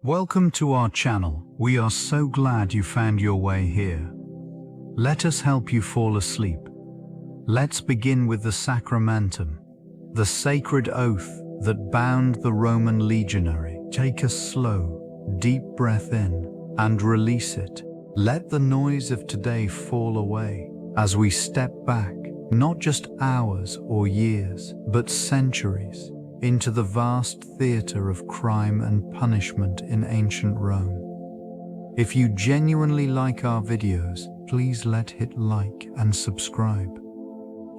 Welcome to our channel. We are so glad you found your way here. Let us help you fall asleep. Let's begin with the Sacramentum, the sacred oath that bound the Roman legionary. Take a slow, deep breath in and release it. Let the noise of today fall away as we step back, not just hours or years, but centuries, into the vast theater of crime and punishment in ancient Rome. If you genuinely like our videos, please hit like and subscribe.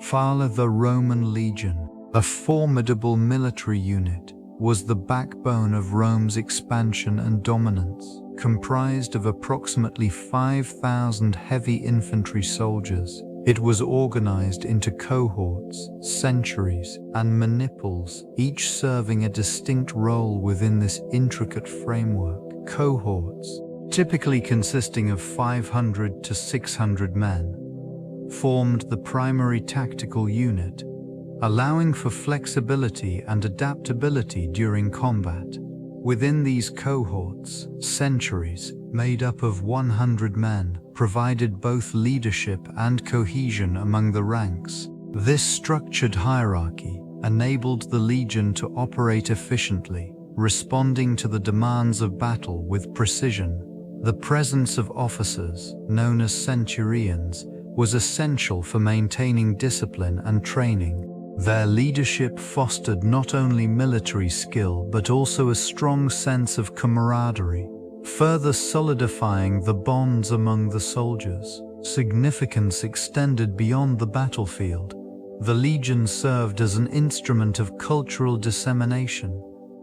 The Roman Legion, a formidable military unit, was the backbone of Rome's expansion and dominance. Comprised of approximately 5,000 heavy infantry soldiers, it was organized into cohorts, centuries, and maniples, each serving a distinct role within this intricate framework. Cohorts, typically consisting of 500 to 600 men, formed the primary tactical unit, allowing for flexibility and adaptability during combat. Within these cohorts, centuries, made up of 100 men, provided both leadership and cohesion among the ranks. This structured hierarchy enabled the legion to operate efficiently, responding to the demands of battle with precision. The presence of officers, known as centurions, was essential for maintaining discipline and training. Their leadership fostered not only military skill but also a strong sense of camaraderie, further solidifying the bonds among the soldiers. Significance extended beyond the battlefield. The legion served as an instrument of cultural dissemination.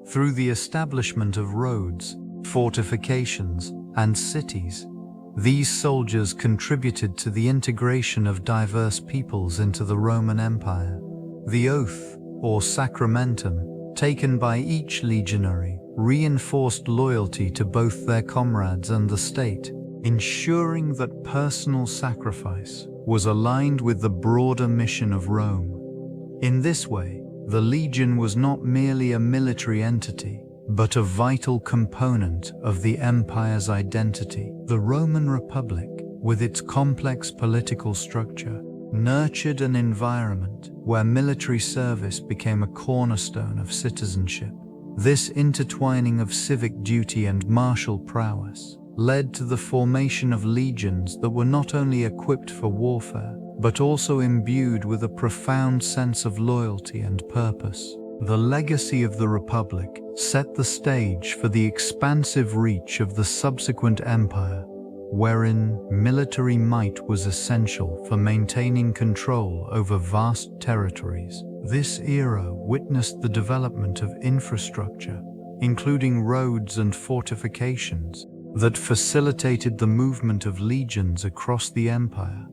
Through the establishment of roads, fortifications, and cities, these soldiers contributed to the integration of diverse peoples into the Roman Empire. The oath, or Sacramentum, taken by each legionary, reinforced loyalty to both their comrades and the state, ensuring that personal sacrifice was aligned with the broader mission of Rome. In this way, the legion was not merely a military entity, but a vital component of the empire's identity. The Roman Republic, with its complex political structure, nurtured an environment where military service became a cornerstone of citizenship. This intertwining of civic duty and martial prowess led to the formation of legions that were not only equipped for warfare, but also imbued with a profound sense of loyalty and purpose. The legacy of the Republic set the stage for the expansive reach of the subsequent empire, wherein military might was essential for maintaining control over vast territories. This era witnessed the development of infrastructure, including roads and fortifications, that facilitated the movement of legions across the empire.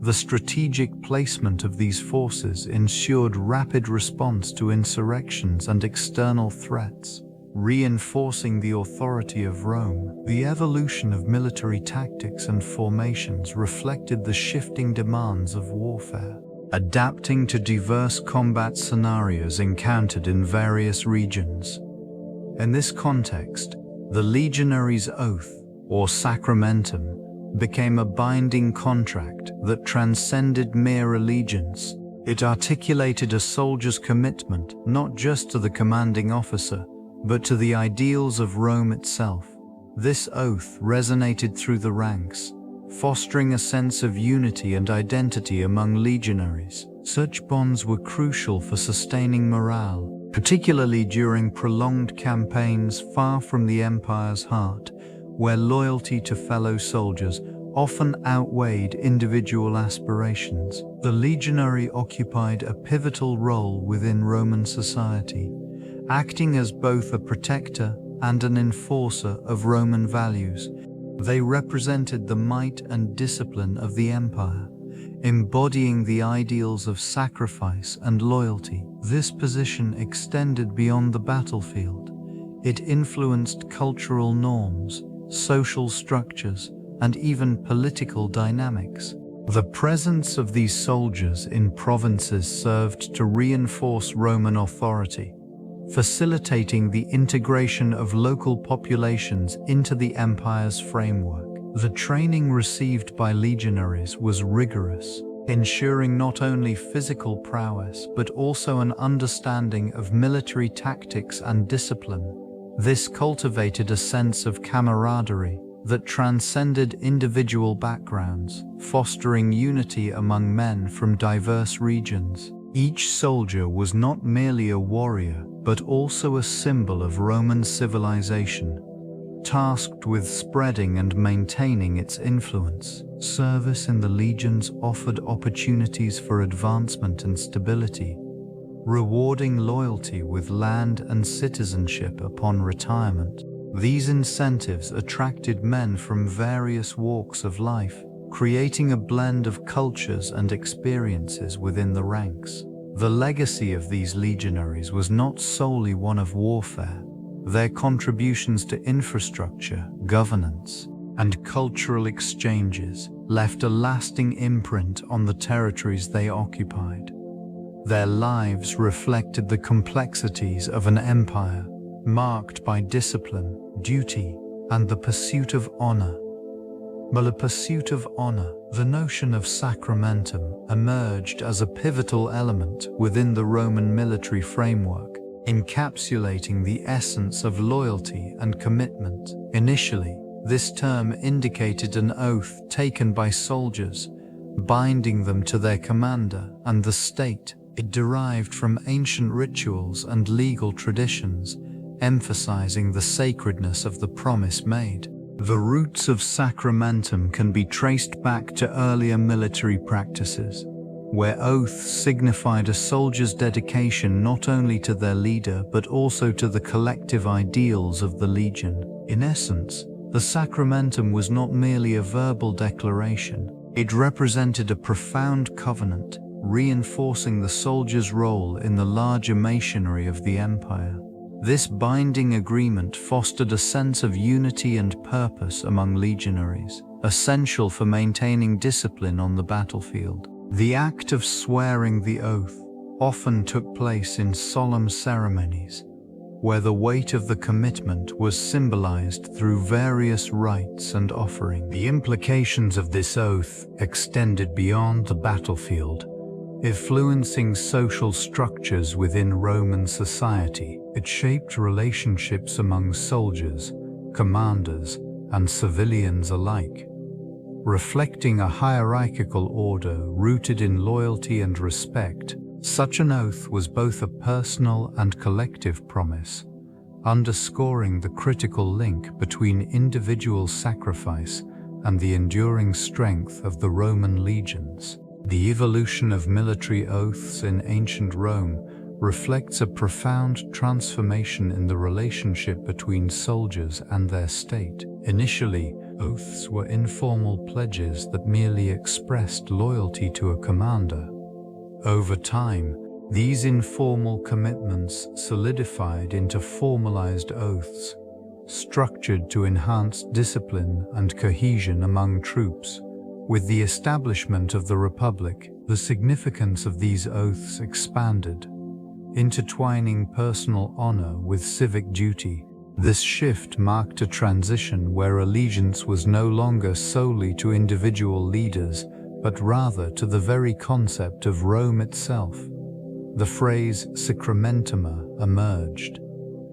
The strategic placement of these forces ensured rapid response to insurrections and external threats, reinforcing the authority of Rome. The evolution of military tactics and formations reflected the shifting demands of warfare, adapting to diverse combat scenarios encountered in various regions. In this context, the legionary's oath, or Sacramentum, became a binding contract that transcended mere allegiance. It articulated a soldier's commitment not just to the commanding officer, but to the ideals of Rome itself. This oath resonated through the ranks, fostering a sense of unity and identity among legionaries. Such bonds were crucial for sustaining morale, particularly during prolonged campaigns far from the empire's heart, where loyalty to fellow soldiers often outweighed individual aspirations. The legionary occupied a pivotal role within Roman society, acting as both a protector and an enforcer of Roman values. They represented the might and discipline of the empire, embodying the ideals of sacrifice and loyalty. This position extended beyond the battlefield. It influenced cultural norms, social structures, and even political dynamics. The presence of these soldiers in provinces served to reinforce Roman authority, facilitating the integration of local populations into the empire's framework. The training received by legionaries was rigorous, ensuring not only physical prowess but also an understanding of military tactics and discipline. This cultivated a sense of camaraderie that transcended individual backgrounds, fostering unity among men from diverse regions. Each soldier was not merely a warrior, but also a symbol of Roman civilization, tasked with spreading and maintaining its influence. Service in the legions offered opportunities for advancement and stability, rewarding loyalty with land and citizenship upon retirement. These incentives attracted men from various walks of life, creating a blend of cultures and experiences within the ranks. The legacy of these legionaries was not solely one of warfare. Their contributions to infrastructure, governance, and cultural exchanges left a lasting imprint on the territories they occupied. Their lives reflected the complexities of an empire marked by discipline, duty, and the pursuit of honor. The notion of sacramentum emerged as a pivotal element within the Roman military framework, encapsulating the essence of loyalty and commitment. Initially, this term indicated an oath taken by soldiers, binding them to their commander and the state. It derived from ancient rituals and legal traditions, emphasizing the sacredness of the promise made. The roots of sacramentum can be traced back to earlier military practices, where oaths signified a soldier's dedication not only to their leader but also to the collective ideals of the legion. In essence, the sacramentum was not merely a verbal declaration. It represented a profound covenant, reinforcing the soldier's role in the larger machinery of the empire. This binding agreement fostered a sense of unity and purpose among legionaries, essential for maintaining discipline on the battlefield. The act of swearing the oath often took place in solemn ceremonies, where the weight of the commitment was symbolized through various rites and offerings. The implications of this oath extended beyond the battlefield, influencing social structures within Roman society. It shaped relationships among soldiers, commanders, and civilians alike, reflecting a hierarchical order rooted in loyalty and respect. Such an oath was both a personal and collective promise, underscoring the critical link between individual sacrifice and the enduring strength of the Roman legions. The evolution of military oaths in ancient Rome reflects a profound transformation in the relationship between soldiers and their state. Initially, oaths were informal pledges that merely expressed loyalty to a commander. Over time, these informal commitments solidified into formalized oaths, structured to enhance discipline and cohesion among troops. With the establishment of the Republic, the significance of these oaths expanded, intertwining personal honor with civic duty. This shift marked a transition where allegiance was no longer solely to individual leaders, but rather to the very concept of Rome itself. The phrase Sacramentum emerged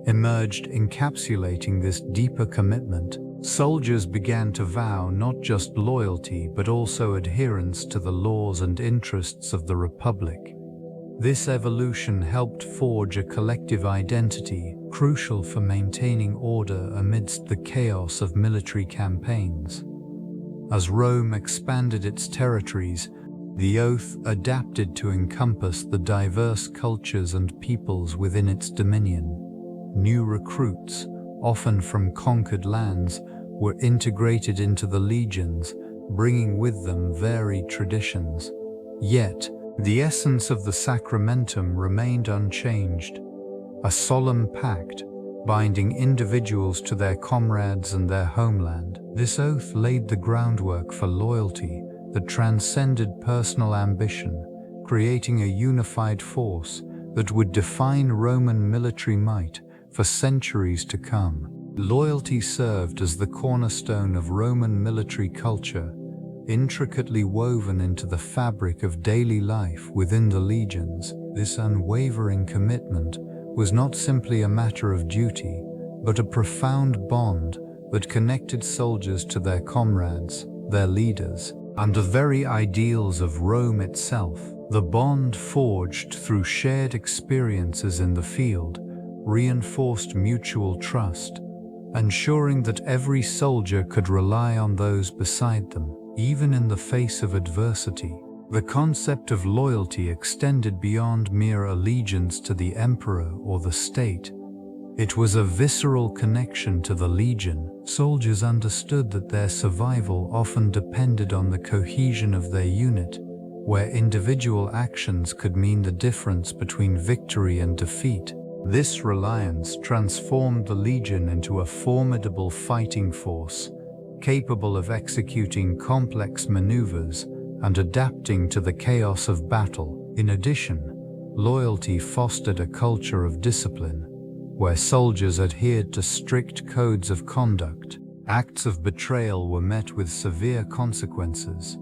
encapsulating this deeper commitment. Soldiers began to vow not just loyalty but also adherence to the laws and interests of the Republic. This evolution helped forge a collective identity, crucial for maintaining order amidst the chaos of military campaigns. As Rome expanded its territories, the oath adapted to encompass the diverse cultures and peoples within its dominion. New recruits, often from conquered lands, were integrated into the legions, bringing with them varied traditions. Yet, the essence of the sacramentum remained unchanged, a solemn pact binding individuals to their comrades and their homeland. This oath laid the groundwork for loyalty that transcended personal ambition, creating a unified force that would define Roman military might for centuries to come. Loyalty served as the cornerstone of Roman military culture, intricately woven into the fabric of daily life within the legions. This unwavering commitment was not simply a matter of duty, but a profound bond that connected soldiers to their comrades, their leaders, and the very ideals of Rome itself. The bond forged through shared experiences in the field reinforced mutual trust, ensuring that every soldier could rely on those beside them, even in the face of adversity. The concept of loyalty extended beyond mere allegiance to the emperor or the state. It was a visceral connection to the legion. Soldiers understood that their survival often depended on the cohesion of their unit, where individual actions could mean the difference between victory and defeat. This reliance transformed the legion into a formidable fighting force, capable of executing complex maneuvers and adapting to the chaos of battle. In addition, loyalty fostered a culture of discipline, where soldiers adhered to strict codes of conduct. Acts of betrayal were met with severe consequences,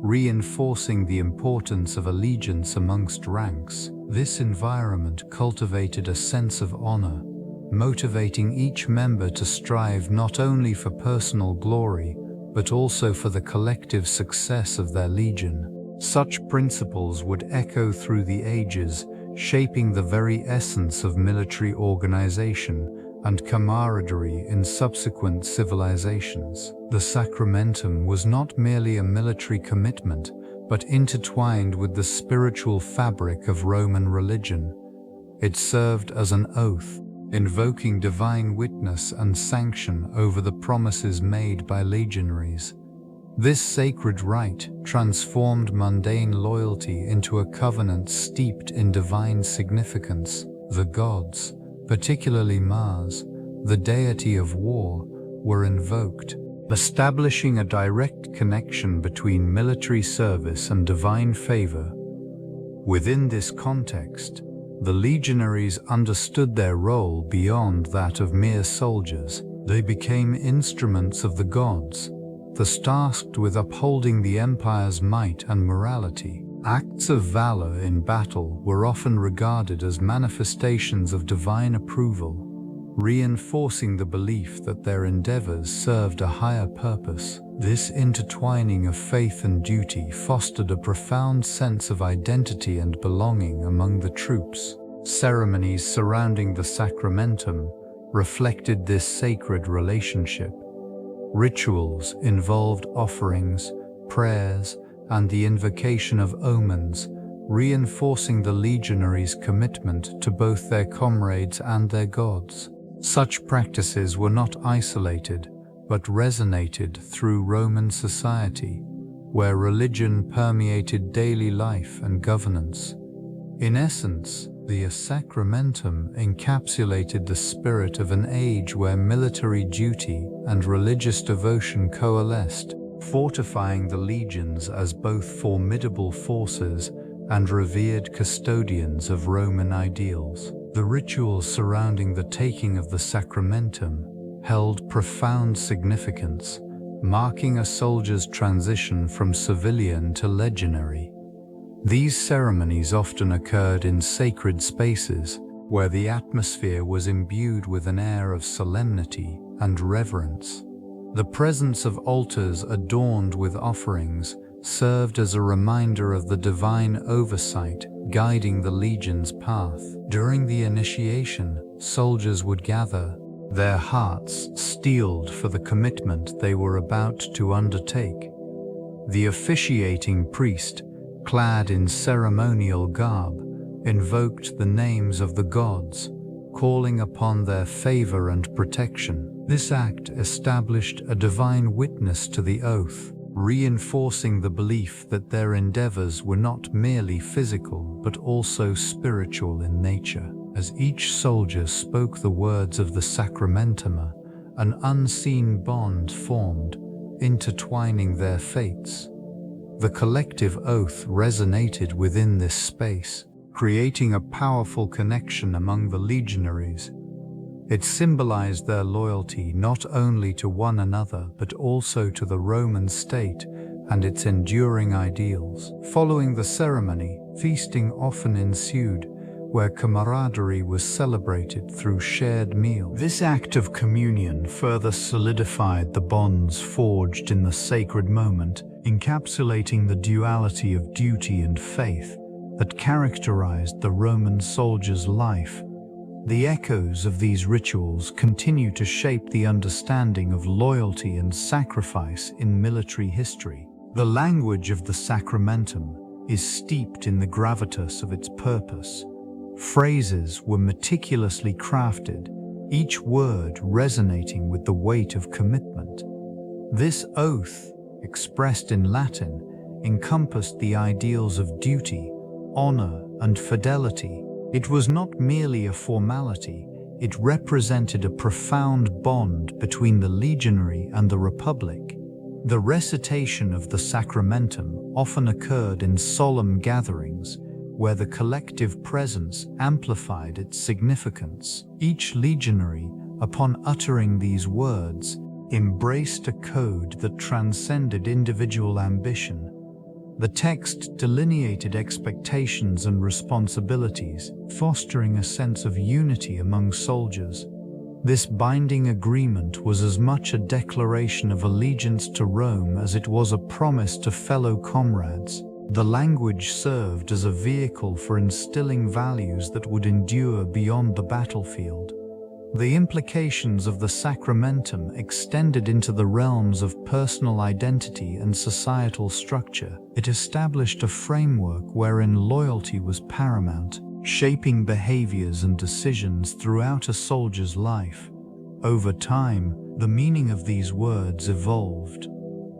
reinforcing the importance of allegiance amongst ranks. This environment cultivated a sense of honor, motivating each member to strive not only for personal glory, but also for the collective success of their legion. Such principles would echo through the ages, shaping the very essence of military organization and camaraderie in subsequent civilizations. The Sacramentum was not merely a military commitment, but intertwined with the spiritual fabric of Roman religion. It served as an oath, invoking divine witness and sanction over the promises made by legionaries. This sacred rite transformed mundane loyalty into a covenant steeped in divine significance. The gods, particularly Mars, the deity of war, were invoked, establishing a direct connection between military service and divine favor. Within this context, the legionaries understood their role beyond that of mere soldiers. They became instruments of the gods, thus tasked with upholding the empire's might and morality. Acts of valor in battle were often regarded as manifestations of divine approval, reinforcing the belief that their endeavors served a higher purpose. This intertwining of faith and duty fostered a profound sense of identity and belonging among the troops. Ceremonies surrounding the Sacramentum reflected this sacred relationship. Rituals involved offerings, prayers, and the invocation of omens, reinforcing the legionaries' commitment to both their comrades and their gods. Such practices were not isolated, but resonated through Roman society, where religion permeated daily life and governance. In essence, the Sacramentum encapsulated the spirit of an age where military duty and religious devotion coalesced, fortifying the legions as both formidable forces and revered custodians of Roman ideals. The rituals surrounding the taking of the Sacramentum held profound significance, marking a soldier's transition from civilian to legionary. These ceremonies often occurred in sacred spaces, where the atmosphere was imbued with an air of solemnity and reverence. The presence of altars adorned with offerings served as a reminder of the divine oversight guiding the legion's path. During the initiation, soldiers would gather, their hearts steeled for the commitment they were about to undertake. The officiating priest, clad in ceremonial garb, invoked the names of the gods, calling upon their favor and protection. This act established a divine witness to the oath, reinforcing the belief that their endeavors were not merely physical but also spiritual in nature. As each soldier spoke the words of the Sacramentum, an unseen bond formed, intertwining their fates. The collective oath resonated within this space, creating a powerful connection among the legionaries. It symbolized their loyalty not only to one another but also to the Roman state and its enduring ideals. Following the ceremony, feasting often ensued, where camaraderie was celebrated through shared meals. This act of communion further solidified the bonds forged in the sacred moment, encapsulating the duality of duty and faith that characterized the Roman soldier's life. The echoes of these rituals continue to shape the understanding of loyalty and sacrifice in military history. The language of the Sacramentum is steeped in the gravitas of its purpose. Phrases were meticulously crafted, each word resonating with the weight of commitment. This oath, expressed in Latin, encompassed the ideals of duty, honor, and fidelity. It was not merely a formality, it represented a profound bond between the legionary and the republic. The recitation of the Sacramentum often occurred in solemn gatherings, where the collective presence amplified its significance. Each legionary, upon uttering these words, embraced a code that transcended individual ambition. The text delineated expectations and responsibilities, fostering a sense of unity among soldiers. This binding agreement was as much a declaration of allegiance to Rome as it was a promise to fellow comrades. The language served as a vehicle for instilling values that would endure beyond the battlefield. The implications of the Sacramentum extended into the realms of personal identity and societal structure. It established a framework wherein loyalty was paramount, shaping behaviors and decisions throughout a soldier's life. Over time, the meaning of these words evolved,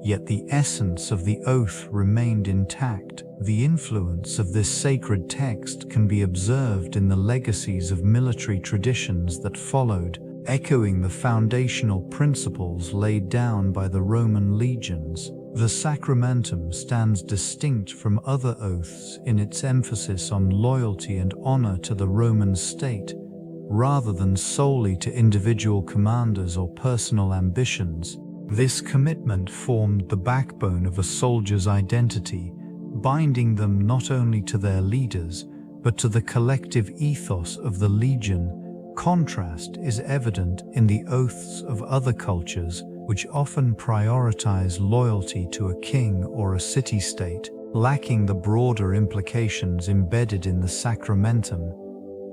yet the essence of the oath remained intact. The influence of this sacred text can be observed in the legacies of military traditions that followed, echoing the foundational principles laid down by the Roman legions. The Sacramentum stands distinct from other oaths in its emphasis on loyalty and honor to the Roman state, rather than solely to individual commanders or personal ambitions. This commitment formed the backbone of a soldier's identity, binding them not only to their leaders, but to the collective ethos of the legion. Contrast is evident in the oaths of other cultures, which often prioritize loyalty to a king or a city-state, lacking the broader implications embedded in the Sacramentum.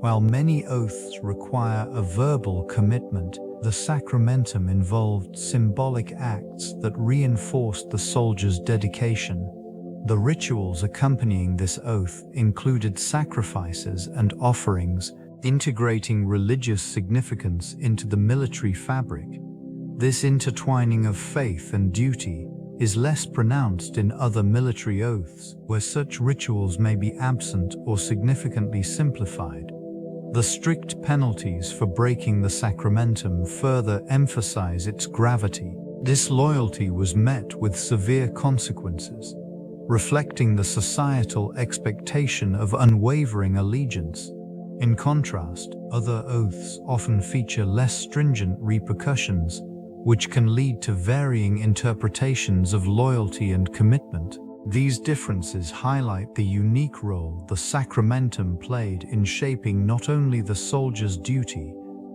While many oaths require a verbal commitment, the Sacramentum involved symbolic acts that reinforced the soldier's dedication. The rituals accompanying this oath included sacrifices and offerings, integrating religious significance into the military fabric. This intertwining of faith and duty is less pronounced in other military oaths, where such rituals may be absent or significantly simplified. The strict penalties for breaking the Sacramentum further emphasize its gravity. Disloyalty was met with severe consequences, reflecting the societal expectation of unwavering allegiance. In contrast, other oaths often feature less stringent repercussions, which can lead to varying interpretations of loyalty and commitment. These differences highlight the unique role the Sacramentum played in shaping not only the soldier's duty,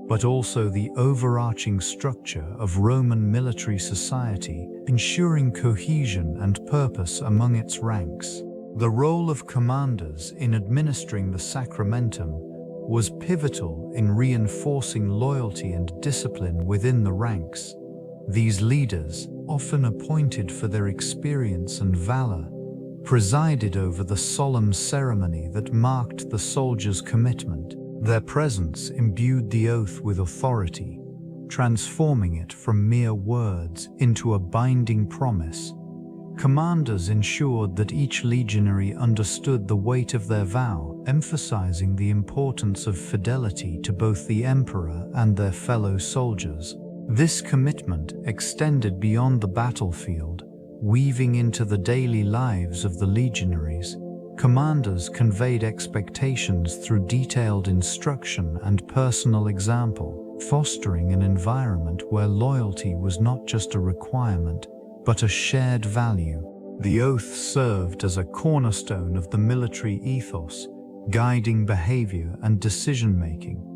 but also the overarching structure of Roman military society, ensuring cohesion and purpose among its ranks. The role of commanders in administering the Sacramentum was pivotal in reinforcing loyalty and discipline within the ranks. These leaders, often appointed for their experience and valor, presided over the solemn ceremony that marked the soldier's commitment. Their presence imbued the oath with authority, transforming it from mere words into a binding promise. Commanders ensured that each legionary understood the weight of their vow, emphasizing the importance of fidelity to both the emperor and their fellow soldiers. This commitment extended beyond the battlefield, weaving into the daily lives of the legionaries. Commanders conveyed expectations through detailed instruction and personal example, fostering an environment where loyalty was not just a requirement, but a shared value. The oath served as a cornerstone of the military ethos, guiding behavior and decision-making.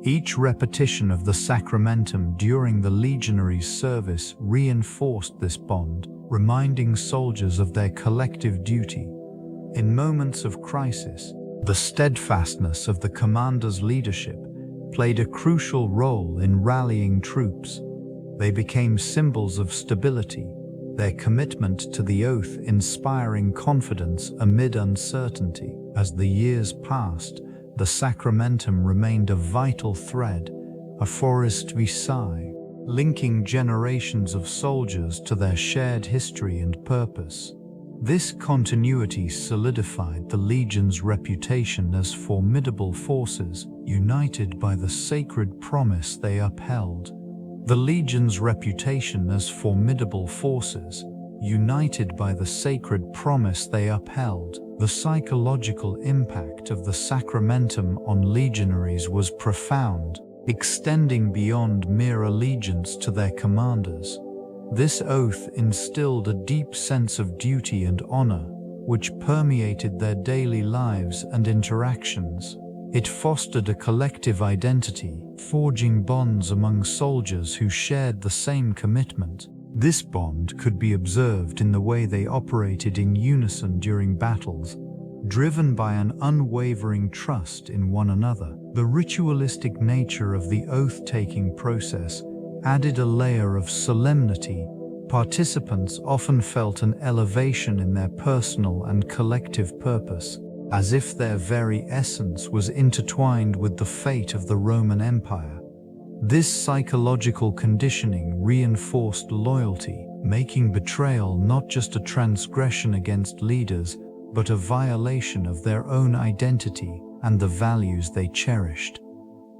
Each repetition of the Sacramentum during the Legionary's service reinforced this bond, reminding soldiers of their collective duty. In moments of crisis, the steadfastness of the commander's leadership played a crucial role in rallying troops. They became symbols of stability, their commitment to the oath inspiring confidence amid uncertainty. As the years passed, the Sacramentum remained a vital thread, a forest vitae, linking generations of soldiers to their shared history and purpose. This continuity solidified the Legion's reputation as formidable forces, united by the sacred promise they upheld. The Legion's reputation as formidable forces, united by the sacred promise they upheld. The psychological impact of the Sacramentum on legionaries was profound, extending beyond mere allegiance to their commanders. This oath instilled a deep sense of duty and honor, which permeated their daily lives and interactions. It fostered a collective identity, forging bonds among soldiers who shared the same commitment. This bond could be observed in the way they operated in unison during battles, driven by an unwavering trust in one another. The ritualistic nature of the oath-taking process added a layer of solemnity. Participants often felt an elevation in their personal and collective purpose, as if their very essence was intertwined with the fate of the Roman Empire. This psychological conditioning reinforced loyalty, making betrayal not just a transgression against leaders, but a violation of their own identity and the values they cherished.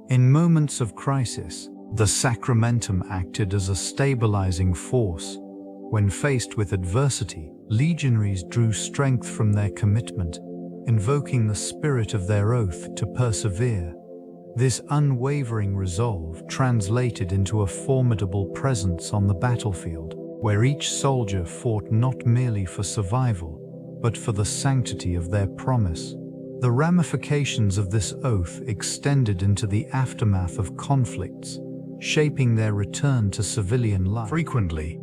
In moments of crisis, the Sacramentum acted as a stabilizing force. When faced with adversity, legionaries drew strength from their commitment, invoking the spirit of their oath to persevere. This unwavering resolve translated into a formidable presence on the battlefield, where each soldier fought not merely for survival, but for the sanctity of their promise. The ramifications of this oath extended into the aftermath of conflicts, shaping their return to civilian life. Frequently,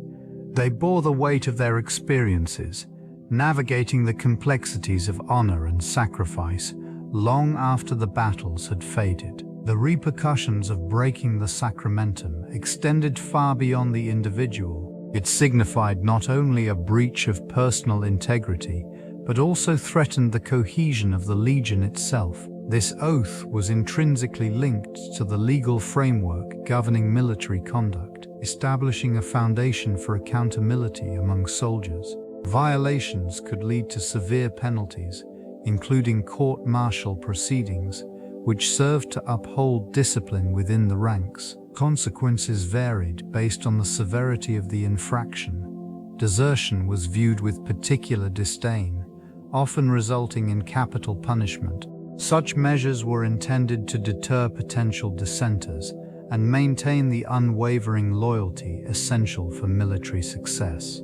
they bore the weight of their experiences, navigating the complexities of honor and sacrifice long after the battles had faded. The repercussions of breaking the Sacramentum extended far beyond the individual. It signified not only a breach of personal integrity, but also threatened the cohesion of the Legion itself. This oath was intrinsically linked to the legal framework governing military conduct, establishing a foundation for accountability among soldiers. Violations could lead to severe penalties, including court-martial proceedings, which served to uphold discipline within the ranks. Consequences varied based on the severity of the infraction. Desertion was viewed with particular disdain, often resulting in capital punishment. Such measures were intended to deter potential dissenters and maintain the unwavering loyalty essential for military success.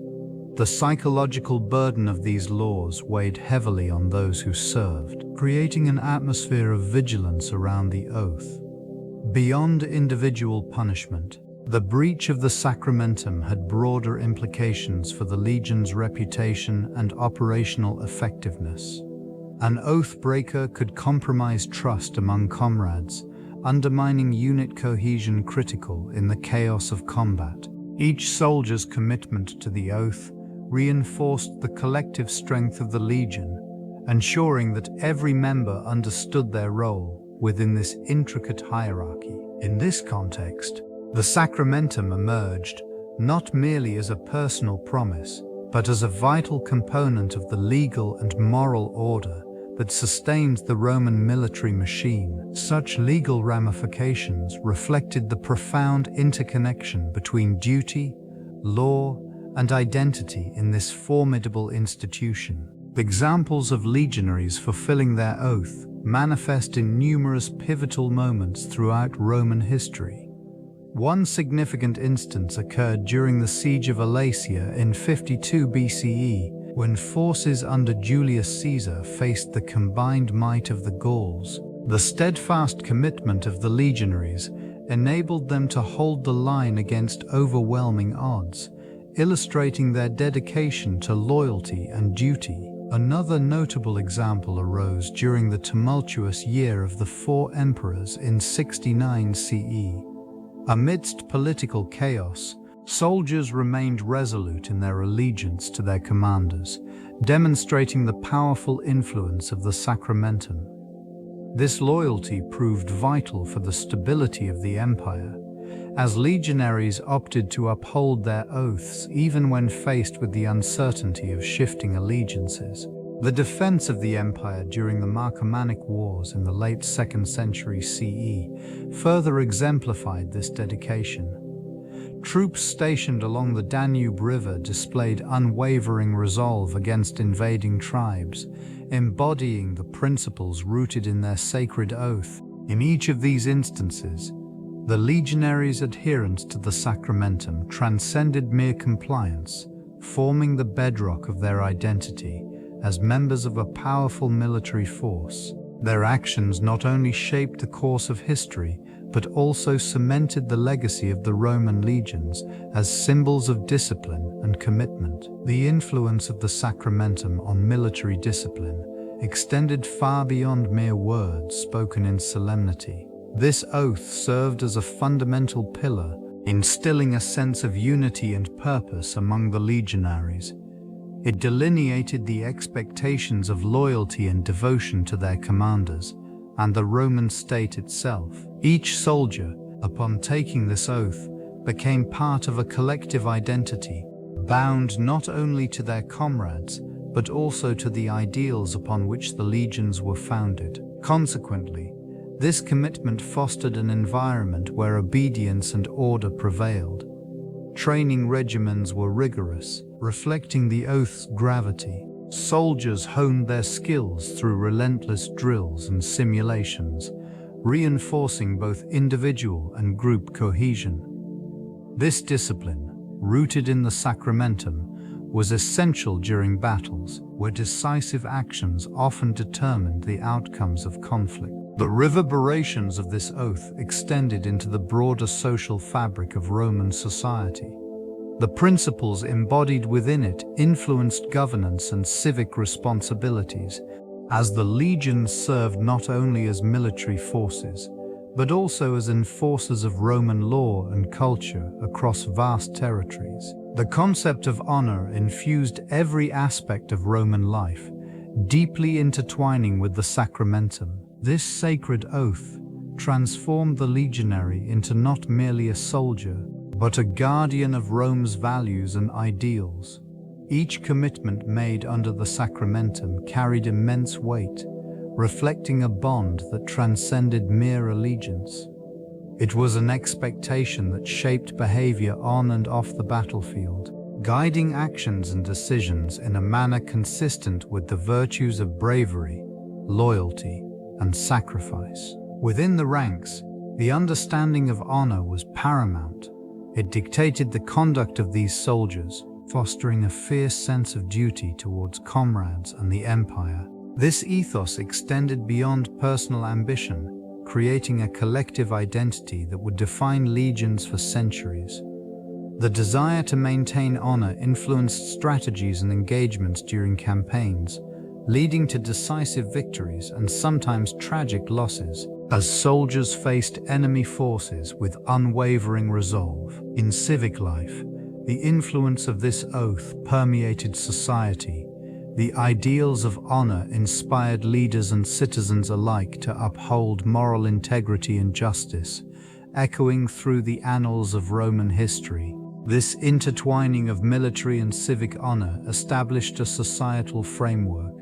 The psychological burden of these laws weighed heavily on those who served, creating an atmosphere of vigilance around the oath. Beyond individual punishment, the breach of the Sacramentum had broader implications for the Legion's reputation and operational effectiveness. An oath breaker could compromise trust among comrades, undermining unit cohesion critical in the chaos of combat. Each soldier's commitment to the oath reinforced the collective strength of the Legion, ensuring that every member understood their role within this intricate hierarchy. In this context, the Sacramentum emerged not merely as a personal promise, but as a vital component of the legal and moral order that sustained the Roman military machine. Such legal ramifications reflected the profound interconnection between duty, law, and identity in this formidable institution. Examples of legionaries fulfilling their oath manifest in numerous pivotal moments throughout Roman history. One significant instance occurred during the siege of Alesia in 52 BCE, when forces under Julius Caesar faced the combined might of the Gauls. The steadfast commitment of the legionaries enabled them to hold the line against overwhelming odds, illustrating their dedication to loyalty and duty. Another notable example arose during the tumultuous year of the Four Emperors in 69 CE. Amidst political chaos, soldiers remained resolute in their allegiance to their commanders, demonstrating the powerful influence of the Sacramentum. This loyalty proved vital for the stability of the empire, as legionaries opted to uphold their oaths even when faced with the uncertainty of shifting allegiances. The defense of the empire during the Marcomannic Wars in the late 2nd century CE further exemplified this dedication. Troops stationed along the Danube River displayed unwavering resolve against invading tribes, embodying the principles rooted in their sacred oath. In each of these instances, the legionaries' adherence to the Sacramentum transcended mere compliance, forming the bedrock of their identity as members of a powerful military force. Their actions not only shaped the course of history, but also cemented the legacy of the Roman legions as symbols of discipline and commitment. The influence of the Sacramentum on military discipline extended far beyond mere words spoken in solemnity. This oath served as a fundamental pillar, instilling a sense of unity and purpose among the legionaries. It delineated the expectations of loyalty and devotion to their commanders and the Roman state itself. Each soldier, upon taking this oath, became part of a collective identity, bound not only to their comrades, but also to the ideals upon which the legions were founded. Consequently, this commitment fostered an environment where obedience and order prevailed. Training regimens were rigorous, reflecting the oath's gravity. Soldiers honed their skills through relentless drills and simulations, reinforcing both individual and group cohesion. This discipline, rooted in the Sacramentum, was essential during battles, where decisive actions often determined the outcomes of conflict. The reverberations of this oath extended into the broader social fabric of Roman society. The principles embodied within it influenced governance and civic responsibilities, as the legions served not only as military forces, but also as enforcers of Roman law and culture across vast territories. The concept of honor infused every aspect of Roman life, deeply intertwining with the Sacramentum. This sacred oath transformed the legionary into not merely a soldier, but a guardian of Rome's values and ideals. Each commitment made under the Sacramentum carried immense weight, reflecting a bond that transcended mere allegiance. It was an expectation that shaped behavior on and off the battlefield, guiding actions and decisions in a manner consistent with the virtues of bravery, loyalty, and sacrifice. Within the ranks, the understanding of honor was paramount. It dictated the conduct of these soldiers, fostering a fierce sense of duty towards comrades and the empire. This ethos extended beyond personal ambition, creating a collective identity that would define legions for centuries. The desire to maintain honor influenced strategies and engagements during campaigns, leading to decisive victories and sometimes tragic losses, as soldiers faced enemy forces with unwavering resolve. In civic life, the influence of this oath permeated society. The ideals of honor inspired leaders and citizens alike to uphold moral integrity and justice, echoing through the annals of Roman history. This intertwining of military and civic honor established a societal framework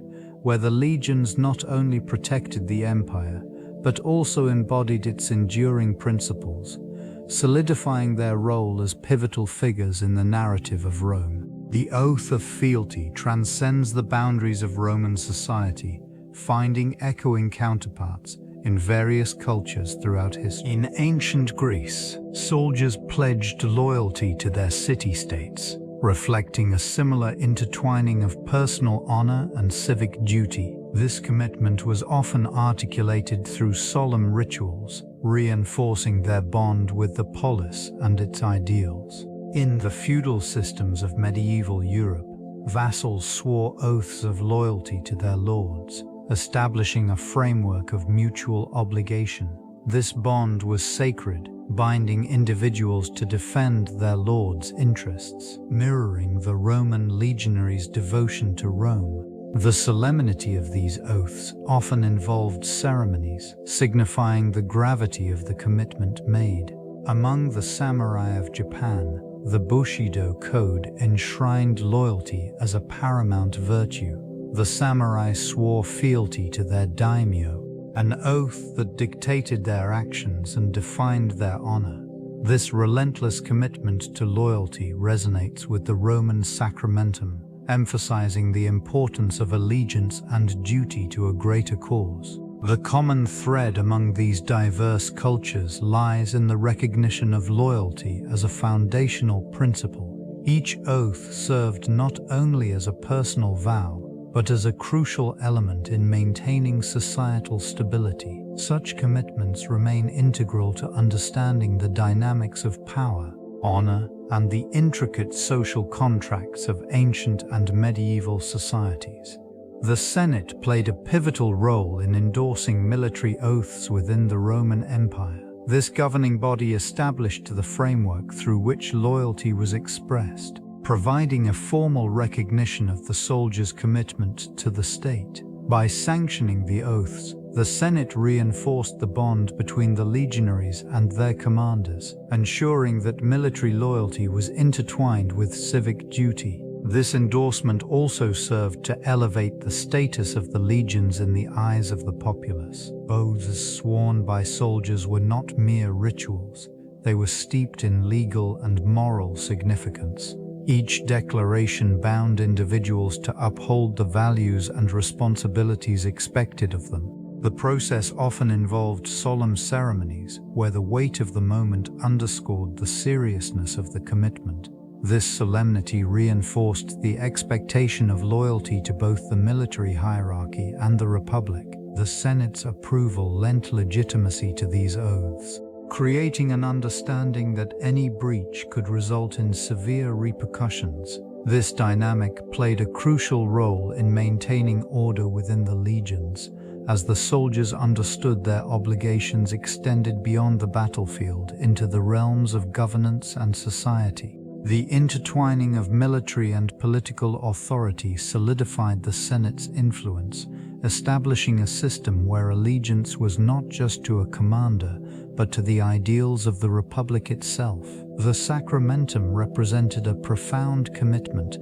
where the legions not only protected the empire, but also embodied its enduring principles, solidifying their role as pivotal figures in the narrative of Rome. The oath of fealty transcends the boundaries of Roman society, finding echoing counterparts in various cultures throughout history. In ancient Greece, soldiers pledged loyalty to their city-states, reflecting a similar intertwining of personal honor and civic duty. This commitment was often articulated through solemn rituals, reinforcing their bond with the polis and its ideals. In the feudal systems of medieval Europe, vassals swore oaths of loyalty to their lords, establishing a framework of mutual obligation. This bond was sacred, binding individuals to defend their lord's interests, mirroring the Roman legionaries' devotion to Rome. The solemnity of these oaths often involved ceremonies, signifying the gravity of the commitment made. Among the samurai of Japan, the Bushido Code enshrined loyalty as a paramount virtue. The samurai swore fealty to their daimyo, an oath that dictated their actions and defined their honor. This relentless commitment to loyalty resonates with the Roman Sacramentum, emphasizing the importance of allegiance and duty to a greater cause. The common thread among these diverse cultures lies in the recognition of loyalty as a foundational principle. Each oath served not only as a personal vow, but as a crucial element in maintaining societal stability. Such commitments remain integral to understanding the dynamics of power, honor, and the intricate social contracts of ancient and medieval societies. The Senate played a pivotal role in endorsing military oaths within the Roman Empire. This governing body established the framework through which loyalty was expressed, providing a formal recognition of the soldier's commitment to the state. By sanctioning the oaths, the Senate reinforced the bond between the legionaries and their commanders, ensuring that military loyalty was intertwined with civic duty. This endorsement also served to elevate the status of the legions in the eyes of the populace. Oaths sworn by soldiers were not mere rituals, they were steeped in legal and moral significance. Each declaration bound individuals to uphold the values and responsibilities expected of them. The process often involved solemn ceremonies where the weight of the moment underscored the seriousness of the commitment. This solemnity reinforced the expectation of loyalty to both the military hierarchy and the Republic. The Senate's approval lent legitimacy to these oaths, creating an understanding that any breach could result in severe repercussions. This dynamic played a crucial role in maintaining order within the legions, as the soldiers understood their obligations extended beyond the battlefield into the realms of governance and society. The intertwining of military and political authority solidified the Senate's influence, establishing a system where allegiance was not just to a commander, but to the ideals of the Republic itself. The Sacramentum represented a profound commitment,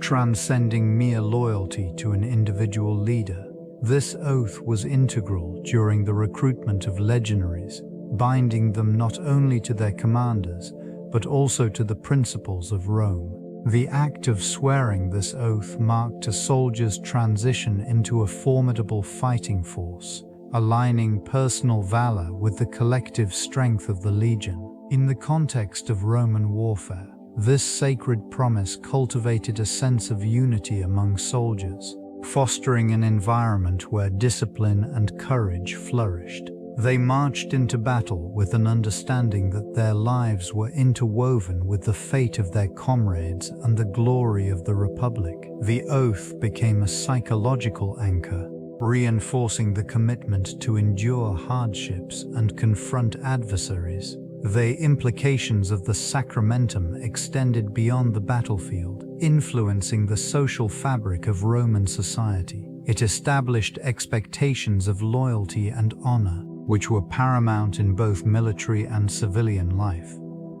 transcending mere loyalty to an individual leader. This oath was integral during the recruitment of legionaries, binding them not only to their commanders, but also to the principles of Rome. The act of swearing this oath marked a soldier's transition into a formidable fighting force, aligning personal valor with the collective strength of the legion. In the context of Roman warfare, this sacred promise cultivated a sense of unity among soldiers, fostering an environment where discipline and courage flourished. They marched into battle with an understanding that their lives were interwoven with the fate of their comrades and the glory of the Republic. The oath became a psychological anchor, reinforcing the commitment to endure hardships and confront adversaries. The implications of the Sacramentum extended beyond the battlefield, influencing the social fabric of Roman society. It established expectations of loyalty and honor, which were paramount in both military and civilian life.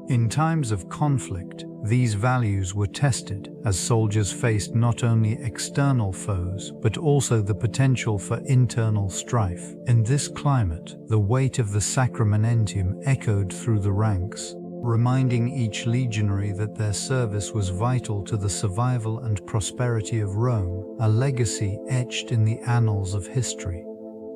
In times of conflict, these values were tested as soldiers faced not only external foes, but also the potential for internal strife. In this climate, the weight of the Sacramentum echoed through the ranks, reminding each legionary that their service was vital to the survival and prosperity of Rome, a legacy etched in the annals of history.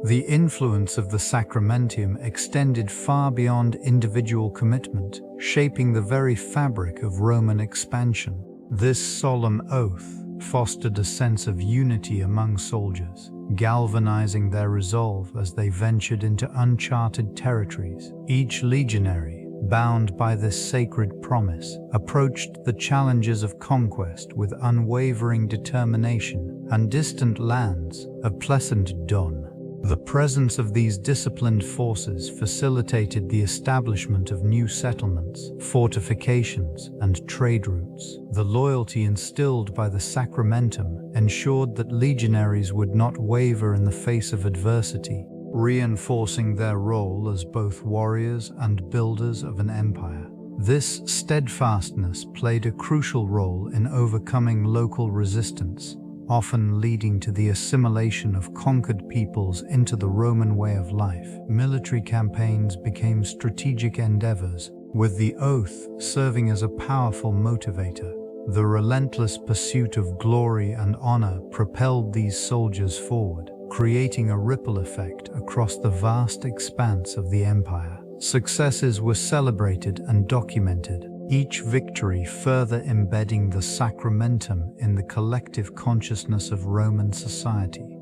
The influence of the Sacramentum extended far beyond individual commitment, shaping the very fabric of Roman expansion. This solemn oath fostered a sense of unity among soldiers, galvanizing their resolve as they ventured into uncharted territories. Each legionary, bound by this sacred promise, approached the challenges of conquest with unwavering determination, and distant lands, a pleasant dawn. The presence of these disciplined forces facilitated the establishment of new settlements, fortifications, and trade routes. The loyalty instilled by the Sacramentum ensured that legionaries would not waver in the face of adversity, reinforcing their role as both warriors and builders of an empire. This steadfastness played a crucial role in overcoming local resistance, often leading to the assimilation of conquered peoples into the Roman way of life. Military campaigns became strategic endeavors, with the oath serving as a powerful motivator. The relentless pursuit of glory and honor propelled these soldiers forward, creating a ripple effect across the vast expanse of the empire. Successes were celebrated and documented, each victory further embedding the Sacramentum in the collective consciousness of Roman society.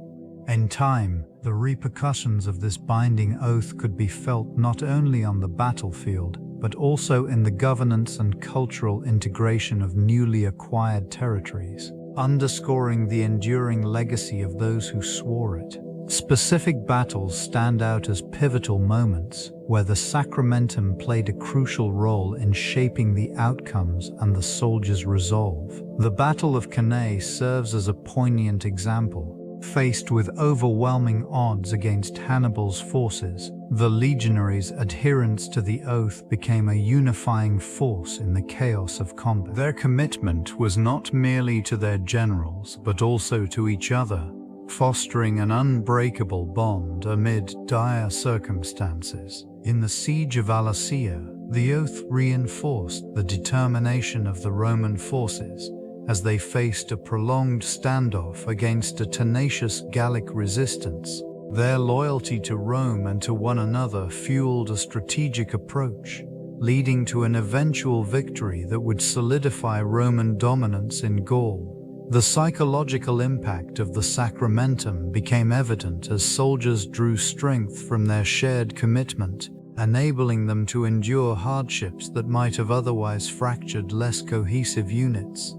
In time, the repercussions of this binding oath could be felt not only on the battlefield, but also in the governance and cultural integration of newly acquired territories, underscoring the enduring legacy of those who swore it. Specific battles stand out as pivotal moments where the Sacramentum played a crucial role in shaping the outcomes and the soldiers' resolve. The Battle of Cannae serves as a poignant example. Faced with overwhelming odds against Hannibal's forces, the legionaries' adherence to the oath became a unifying force in the chaos of combat. Their commitment was not merely to their generals, but also to each other, fostering an unbreakable bond amid dire circumstances. In the siege of Alesia, the oath reinforced the determination of the Roman forces as they faced a prolonged standoff against a tenacious Gallic resistance. Their loyalty to Rome and to one another fueled a strategic approach, leading to an eventual victory that would solidify Roman dominance in Gaul. The psychological impact of the Sacramentum became evident as soldiers drew strength from their shared commitment, enabling them to endure hardships that might have otherwise fractured less cohesive units.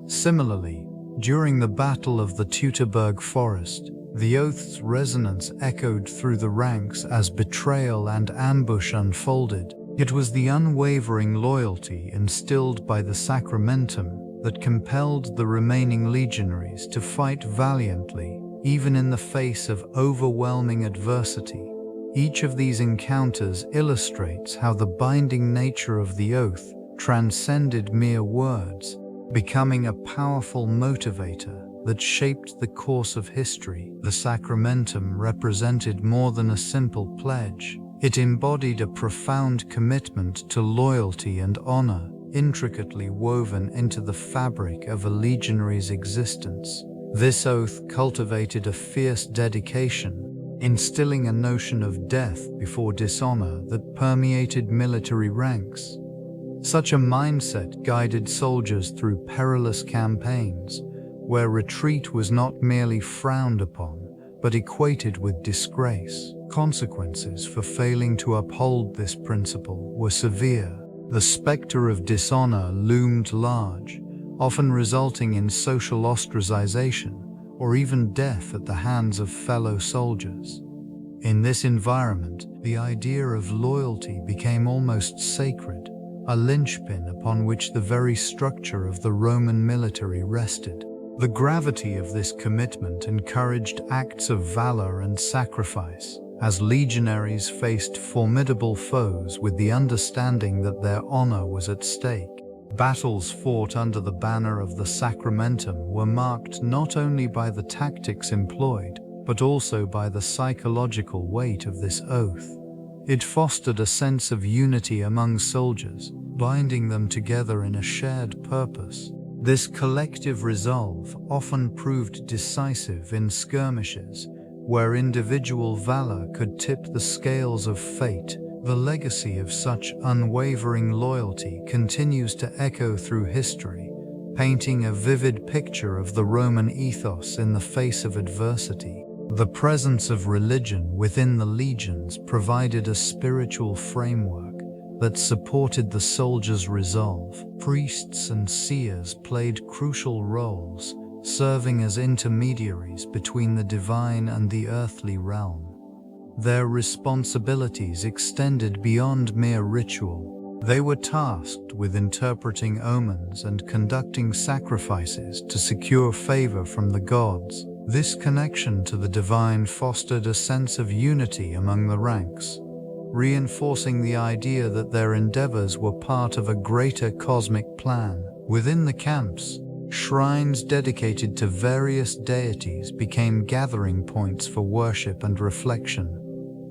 Similarly, during the Battle of the Teutoburg Forest, the oath's resonance echoed through the ranks as betrayal and ambush unfolded. It was the unwavering loyalty instilled by the Sacramentum that compelled the remaining legionaries to fight valiantly, even in the face of overwhelming adversity. Each of these encounters illustrates how the binding nature of the oath transcended mere words, becoming a powerful motivator that shaped the course of history. The Sacramentum represented more than a simple pledge. It embodied a profound commitment to loyalty and honor, intricately woven into the fabric of a legionary's existence. This oath cultivated a fierce dedication, instilling a notion of death before dishonor that permeated military ranks. Such a mindset guided soldiers through perilous campaigns, where retreat was not merely frowned upon, but equated with disgrace. Consequences for failing to uphold this principle were severe. The specter of dishonor loomed large, often resulting in social ostracization or even death at the hands of fellow soldiers. In this environment, the idea of loyalty became almost sacred, a linchpin upon which the very structure of the Roman military rested. The gravity of this commitment encouraged acts of valor and sacrifice, as legionaries faced formidable foes with the understanding that their honor was at stake. Battles fought under the banner of the Sacramentum were marked not only by the tactics employed, but also by the psychological weight of this oath. It fostered a sense of unity among soldiers, binding them together in a shared purpose. This collective resolve often proved decisive in skirmishes, where individual valor could tip the scales of fate. The legacy of such unwavering loyalty continues to echo through history, painting a vivid picture of the Roman ethos in the face of adversity. The presence of religion within the legions provided a spiritual framework that supported the soldiers' resolve. Priests and seers played crucial roles, serving as intermediaries between the divine and the earthly realm. Their responsibilities extended beyond mere ritual. They were tasked with interpreting omens and conducting sacrifices to secure favor from the gods. This connection to the divine fostered a sense of unity among the ranks, reinforcing the idea that their endeavors were part of a greater cosmic plan. Within the camps, shrines dedicated to various deities became gathering points for worship and reflection.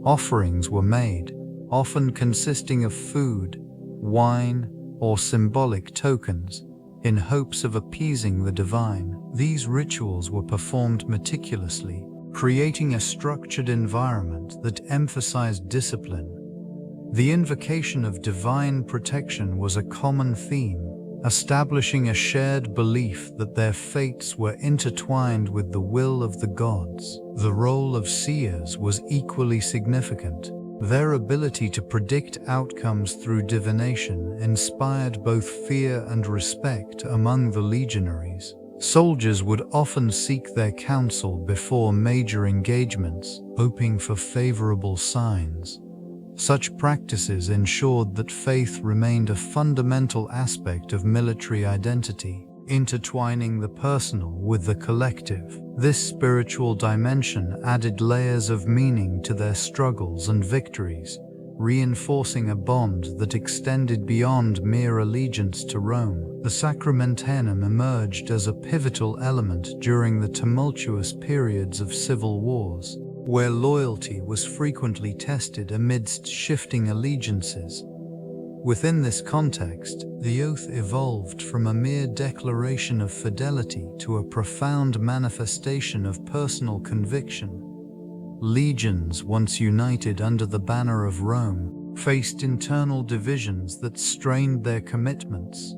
Offerings were made, often consisting of food, wine, or symbolic tokens, in hopes of appeasing the divine. These rituals were performed meticulously, creating a structured environment that emphasized discipline. The invocation of divine protection was a common theme, establishing a shared belief that their fates were intertwined with the will of the gods. The role of seers was equally significant. Their ability to predict outcomes through divination inspired both fear and respect among the legionaries. Soldiers would often seek their counsel before major engagements, hoping for favorable signs. Such practices ensured that faith remained a fundamental aspect of military identity, intertwining the personal with the collective. This spiritual dimension added layers of meaning to their struggles and victories, reinforcing a bond that extended beyond mere allegiance to Rome. The Sacramentum emerged as a pivotal element during the tumultuous periods of civil wars, where loyalty was frequently tested amidst shifting allegiances. Within this context, the oath evolved from a mere declaration of fidelity to a profound manifestation of personal conviction. Legions, once united under the banner of Rome, faced internal divisions that strained their commitments.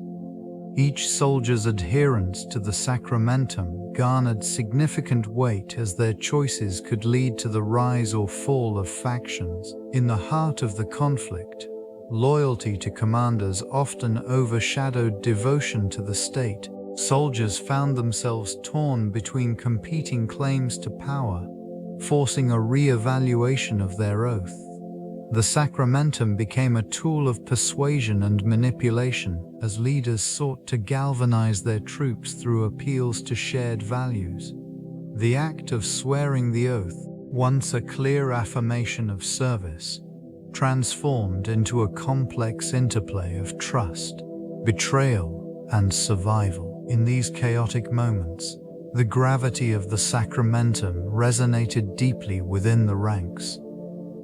Each soldier's adherence to the Sacramentum garnered significant weight, as their choices could lead to the rise or fall of factions. In the heart of the conflict, loyalty to commanders often overshadowed devotion to the state. Soldiers found themselves torn between competing claims to power, forcing a re-evaluation of their oath. The Sacramentum became a tool of persuasion and manipulation, as leaders sought to galvanize their troops through appeals to shared values. The act of swearing the oath, once a clear affirmation of service, transformed into a complex interplay of trust, betrayal, and survival. In these chaotic moments, the gravity of the Sacramentum resonated deeply within the ranks.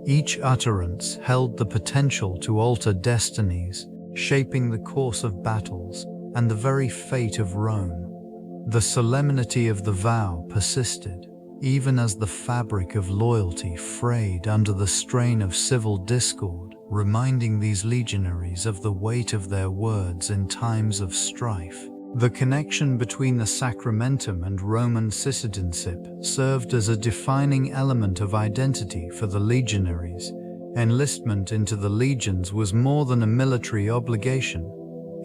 Each utterance held the potential to alter destinies, shaping the course of battles and the very fate of Rome. The solemnity of the vow persisted, even as the fabric of loyalty frayed under the strain of civil discord, reminding these legionaries of the weight of their words in times of strife. The connection between the Sacramentum and Roman citizenship served as a defining element of identity for the legionaries. Enlistment into the legions was more than a military obligation.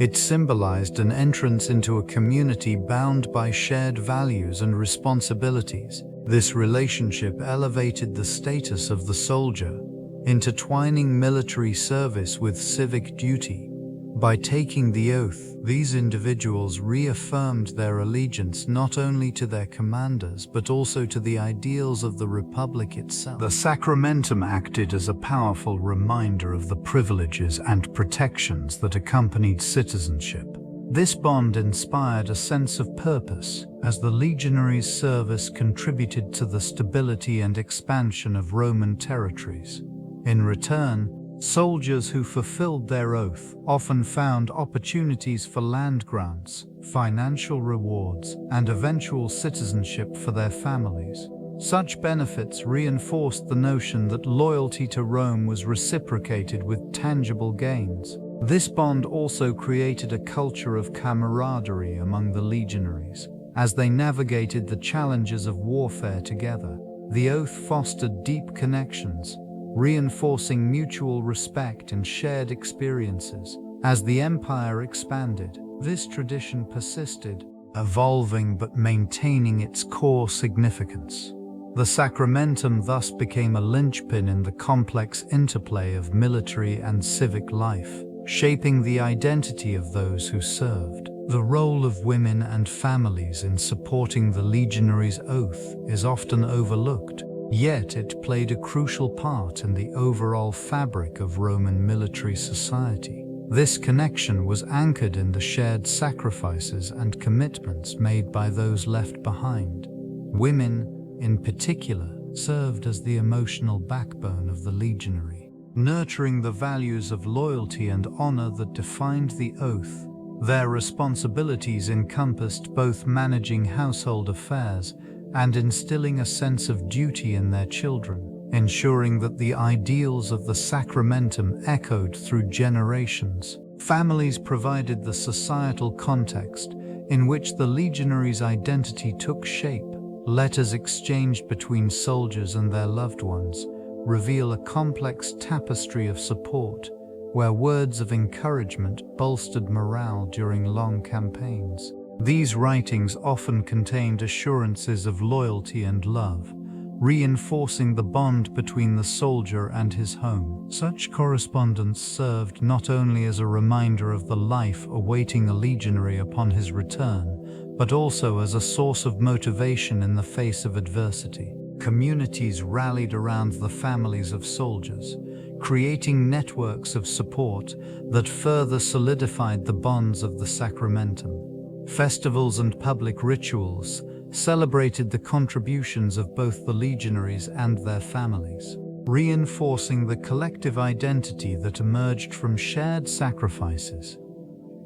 It symbolized an entrance into a community bound by shared values and responsibilities. This relationship elevated the status of the soldier, intertwining military service with civic duty. By taking the oath, these individuals reaffirmed their allegiance not only to their commanders but also to the ideals of the Republic itself. The Sacramentum acted as a powerful reminder of the privileges and protections that accompanied citizenship. This bond inspired a sense of purpose, as the legionaries' service contributed to the stability and expansion of Roman territories. In return, Soldiers who fulfilled their oath often found opportunities for land grants, financial rewards, and eventual citizenship for their families. Such benefits reinforced the notion that loyalty to Rome was reciprocated with tangible gains. This bond also created a culture of camaraderie among the legionaries. As they navigated the challenges of warfare together, the oath fostered deep connections, reinforcing mutual respect and shared experiences. As the empire expanded, this tradition persisted, evolving but maintaining its core significance. The Sacramentum thus became a linchpin in the complex interplay of military and civic life, shaping the identity of those who served. The role of women and families in supporting the legionaries' oath is often overlooked, yet it played a crucial part in the overall fabric of Roman military society. This connection was anchored in the shared sacrifices and commitments made by those left behind. Women, in particular, served as the emotional backbone of the legionary, nurturing the values of loyalty and honor that defined the oath. Their responsibilities encompassed both managing household affairs and instilling a sense of duty in their children, ensuring that the ideals of the Sacramentum echoed through generations. Families provided the societal context in which the legionaries' identity took shape. Letters exchanged between soldiers and their loved ones reveal a complex tapestry of support, where words of encouragement bolstered morale during long campaigns. These writings often contained assurances of loyalty and love, reinforcing the bond between the soldier and his home. Such correspondence served not only as a reminder of the life awaiting a legionary upon his return, but also as a source of motivation in the face of adversity. Communities rallied around the families of soldiers, creating networks of support that further solidified the bonds of the Sacramentum. Festivals and public rituals celebrated the contributions of both the legionaries and their families, reinforcing the collective identity that emerged from shared sacrifices.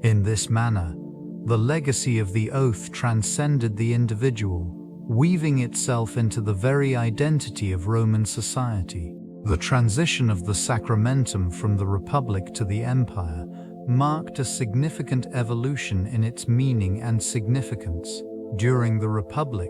In this manner, the legacy of the oath transcended the individual, weaving itself into the very identity of Roman society. The transition of the Sacramentum from the Republic to the Empire marked a significant evolution in its meaning and significance. During the Republic,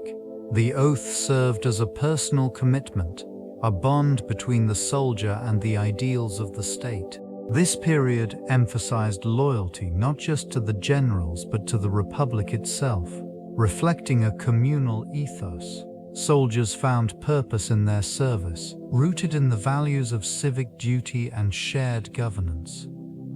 the oath served as a personal commitment, a bond between the soldier and the ideals of the state. This period emphasized loyalty not just to the generals but to the Republic itself, reflecting a communal ethos. Soldiers found purpose in their service, rooted in the values of civic duty and shared governance.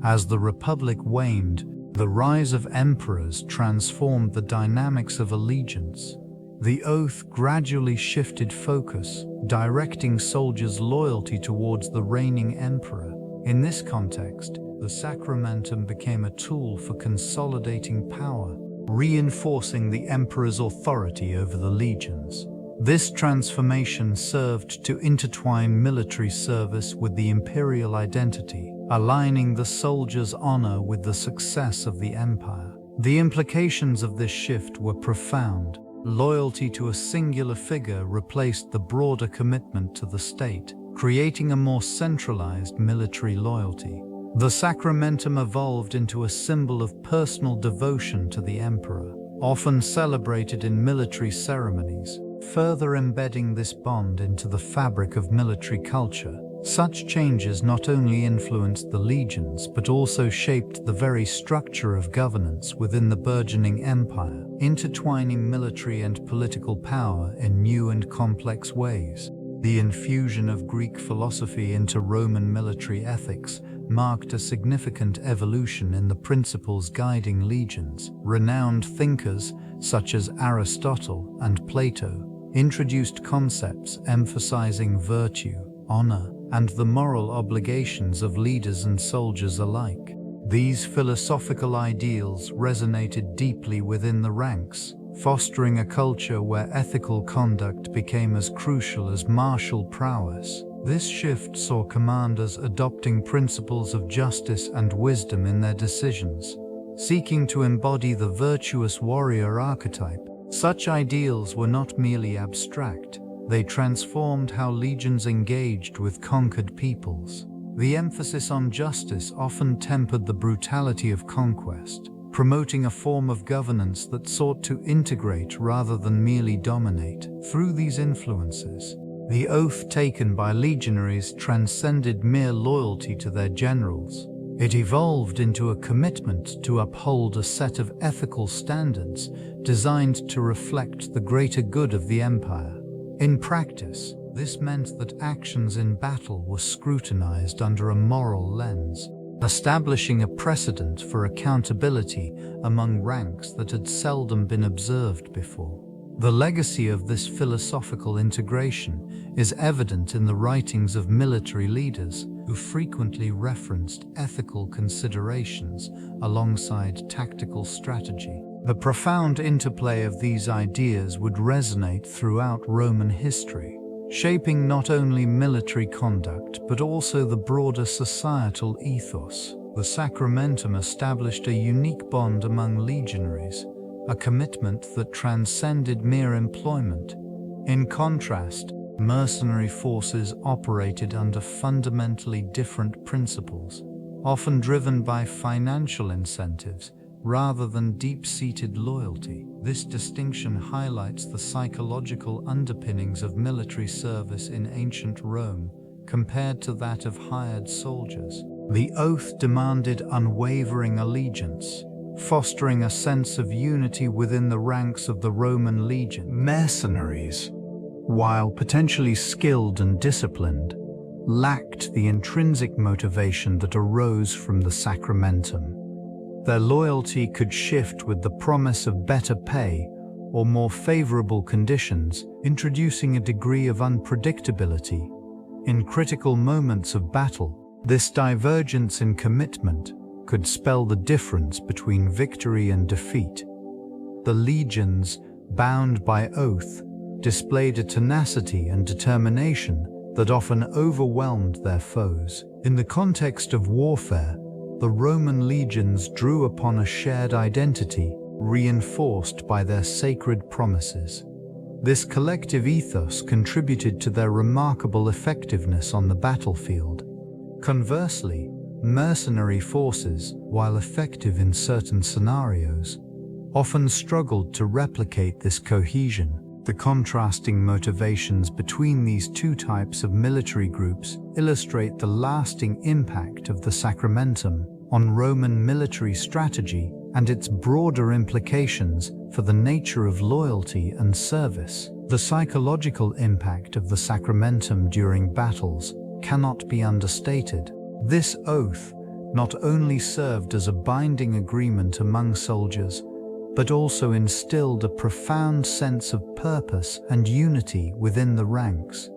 As the Republic waned, the rise of emperors transformed the dynamics of allegiance. The oath gradually shifted focus, directing soldiers' loyalty towards the reigning emperor. In this context, the Sacramentum became a tool for consolidating power, reinforcing the emperor's authority over the legions. This transformation served to intertwine military service with the imperial identity, aligning the soldier's honor with the success of the empire. The implications of this shift were profound. Loyalty to a singular figure replaced the broader commitment to the state, creating a more centralized military loyalty. The Sacramentum evolved into a symbol of personal devotion to the emperor, often celebrated in military ceremonies, further embedding this bond into the fabric of military culture. Such changes not only influenced the legions but also shaped the very structure of governance within the burgeoning empire, intertwining military and political power in new and complex ways. The infusion of Greek philosophy into Roman military ethics marked a significant evolution in the principles guiding legions. Renowned thinkers such as Aristotle and Plato introduced concepts emphasizing virtue, honor, and the moral obligations of leaders and soldiers alike. These philosophical ideals resonated deeply within the ranks, fostering a culture where ethical conduct became as crucial as martial prowess. This shift saw commanders adopting principles of justice and wisdom in their decisions, seeking to embody the virtuous warrior archetype. Such ideals were not merely abstract, they transformed how legions engaged with conquered peoples. The emphasis on justice often tempered the brutality of conquest, promoting a form of governance that sought to integrate rather than merely dominate. Through these influences, the oath taken by legionaries transcended mere loyalty to their generals. It evolved into a commitment to uphold a set of ethical standards designed to reflect the greater good of the empire. In practice, this meant that actions in battle were scrutinized under a moral lens, establishing a precedent for accountability among ranks that had seldom been observed before. The legacy of this philosophical integration is evident in the writings of military leaders who frequently referenced ethical considerations alongside tactical strategy. The profound interplay of these ideas would resonate throughout Roman history, shaping not only military conduct but also the broader societal ethos. The Sacramentum established a unique bond among legionaries, a commitment that transcended mere employment. In contrast, mercenary forces operated under fundamentally different principles, often driven by financial incentives rather than deep-seated loyalty. This distinction highlights the psychological underpinnings of military service in ancient Rome compared to that of hired soldiers. The oath demanded unwavering allegiance, fostering a sense of unity within the ranks of the Roman legion. Mercenaries, while potentially skilled and disciplined, lacked the intrinsic motivation that arose from the Sacramentum. Their loyalty could shift with the promise of better pay or more favorable conditions, introducing a degree of unpredictability. In critical moments of battle, this divergence in commitment could spell the difference between victory and defeat. The legions, bound by oath, displayed a tenacity and determination that often overwhelmed their foes. In the context of warfare, the Roman legions drew upon a shared identity, reinforced by their sacred promises. This collective ethos contributed to their remarkable effectiveness on the battlefield. Conversely, mercenary forces, while effective in certain scenarios, often struggled to replicate this cohesion. The contrasting motivations between these two types of military groups illustrate the lasting impact of the Sacramentum on Roman military strategy and its broader implications for the nature of loyalty and service. The psychological impact of the Sacramentum during battles cannot be understated. This oath not only served as a binding agreement among soldiers, but also instilled a profound sense of purpose and unity within the ranks.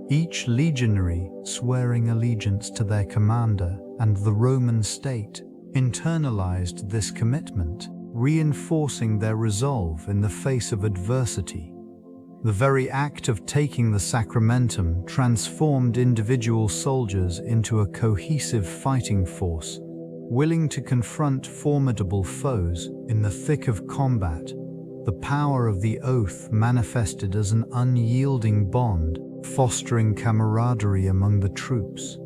Each legionary, swearing allegiance to their commander and the Roman state, internalized this commitment, reinforcing their resolve in the face of adversity. The very act of taking the Sacramentum transformed individual soldiers into a cohesive fighting force, willing to confront formidable foes in the thick of combat. The power of the oath manifested as an unyielding bond, fostering camaraderie among the troops.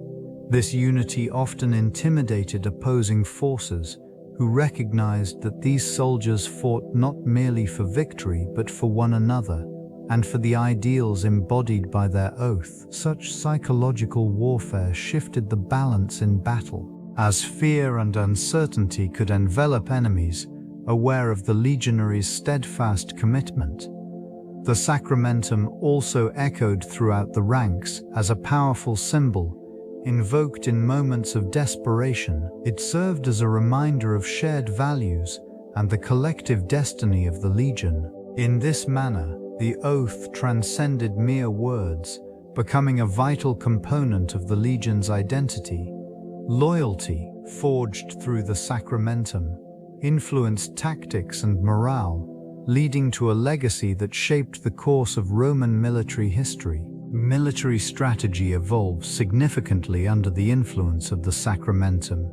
This unity often intimidated opposing forces, who recognized that these soldiers fought not merely for victory but for one another, and for the ideals embodied by their oath. Such psychological warfare shifted the balance in battle, as fear and uncertainty could envelop enemies, aware of the legionaries' steadfast commitment. The Sacramentum also echoed throughout the ranks as a powerful symbol, invoked in moments of desperation. It served as a reminder of shared values and the collective destiny of the legion. In this manner, the oath transcended mere words, becoming a vital component of the legion's identity. Loyalty, forged through the Sacramentum, influenced tactics and morale, leading to a legacy that shaped the course of Roman military history. Military strategy evolved significantly under the influence of the Sacramentum,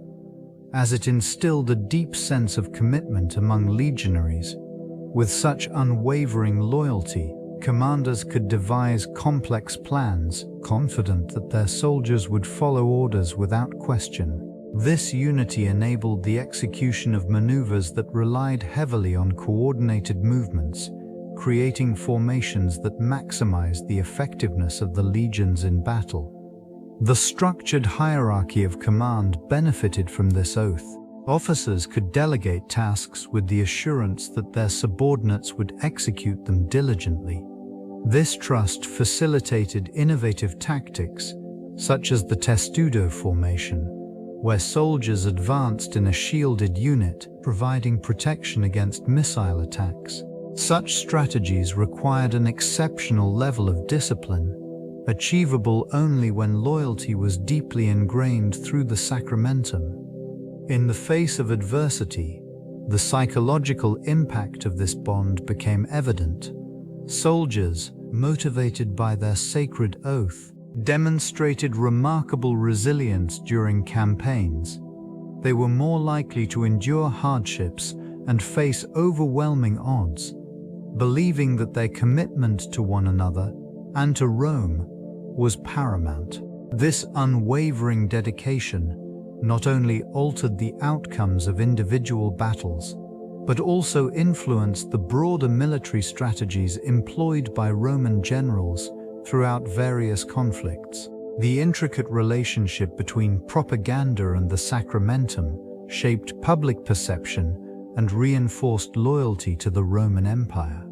as it instilled a deep sense of commitment among legionaries. With such unwavering loyalty, commanders could devise complex plans, confident that their soldiers would follow orders without question. This unity enabled the execution of maneuvers that relied heavily on coordinated movements, creating formations that maximized the effectiveness of the legions in battle. The structured hierarchy of command benefited from this oath. Officers could delegate tasks with the assurance that their subordinates would execute them diligently. This trust facilitated innovative tactics, such as the testudo formation, where soldiers advanced in a shielded unit, providing protection against missile attacks. Such strategies required an exceptional level of discipline, achievable only when loyalty was deeply ingrained through the Sacramentum. In the face of adversity, the psychological impact of this bond became evident. Soldiers, motivated by their sacred oath, demonstrated remarkable resilience during campaigns. They were more likely to endure hardships and face overwhelming odds, believing that their commitment to one another and to Rome was paramount. This unwavering dedication not only altered the outcomes of individual battles, but also influenced the broader military strategies employed by Roman generals throughout various conflicts. The intricate relationship between propaganda and the Sacramentum shaped public perception and reinforced loyalty to the Roman Empire.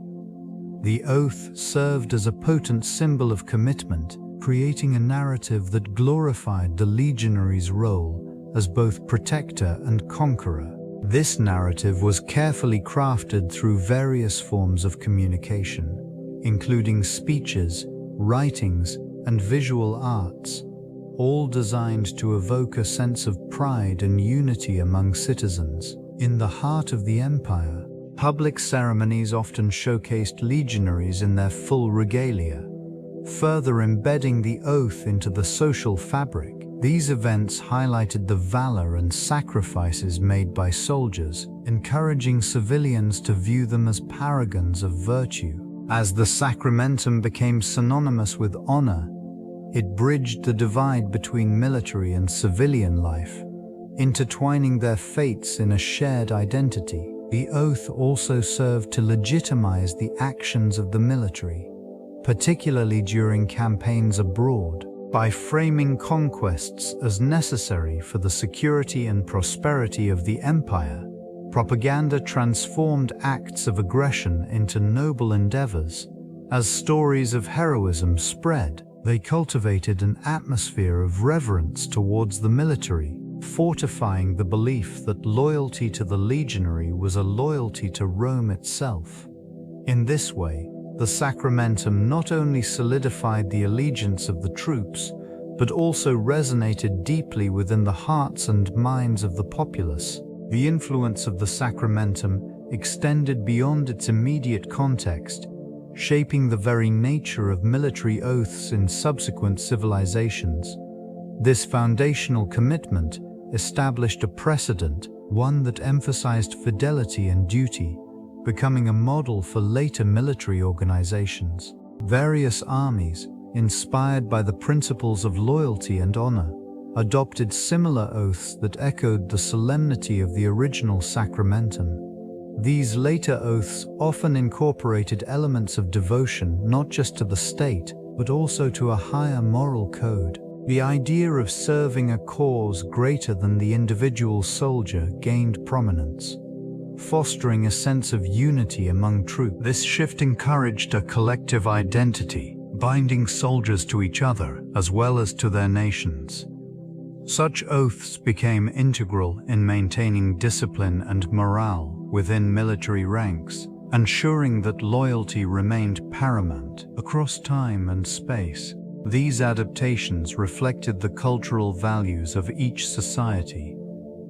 The oath served as a potent symbol of commitment, creating a narrative that glorified the legionary's role as both protector and conqueror. This narrative was carefully crafted through various forms of communication, including speeches, writings, and visual arts, all designed to evoke a sense of pride and unity among citizens. In the heart of the empire, public ceremonies often showcased legionaries in their full regalia, further embedding the oath into the social fabric. These events highlighted the valor and sacrifices made by soldiers, encouraging civilians to view them as paragons of virtue. As the Sacramentum became synonymous with honor, it bridged the divide between military and civilian life, intertwining their fates in a shared identity. The oath also served to legitimize the actions of the military, particularly during campaigns abroad. By framing conquests as necessary for the security and prosperity of the empire, propaganda transformed acts of aggression into noble endeavors. As stories of heroism spread, they cultivated an atmosphere of reverence towards the military, fortifying the belief that loyalty to the legionary was a loyalty to Rome itself. In this way, the Sacramentum not only solidified the allegiance of the troops, but also resonated deeply within the hearts and minds of the populace. The influence of the Sacramentum extended beyond its immediate context, shaping the very nature of military oaths in subsequent civilizations. This foundational commitment established a precedent, one that emphasized fidelity and duty, becoming a model for later military organizations. Various armies, inspired by the principles of loyalty and honor, adopted similar oaths that echoed the solemnity of the original Sacramentum. These later oaths often incorporated elements of devotion not just to the state, but also to a higher moral code. The idea of serving a cause greater than the individual soldier gained prominence, fostering a sense of unity among troops. This shift encouraged a collective identity, binding soldiers to each other as well as to their nations. Such oaths became integral in maintaining discipline and morale within military ranks, ensuring that loyalty remained paramount across time and space. These adaptations reflected the cultural values of each society.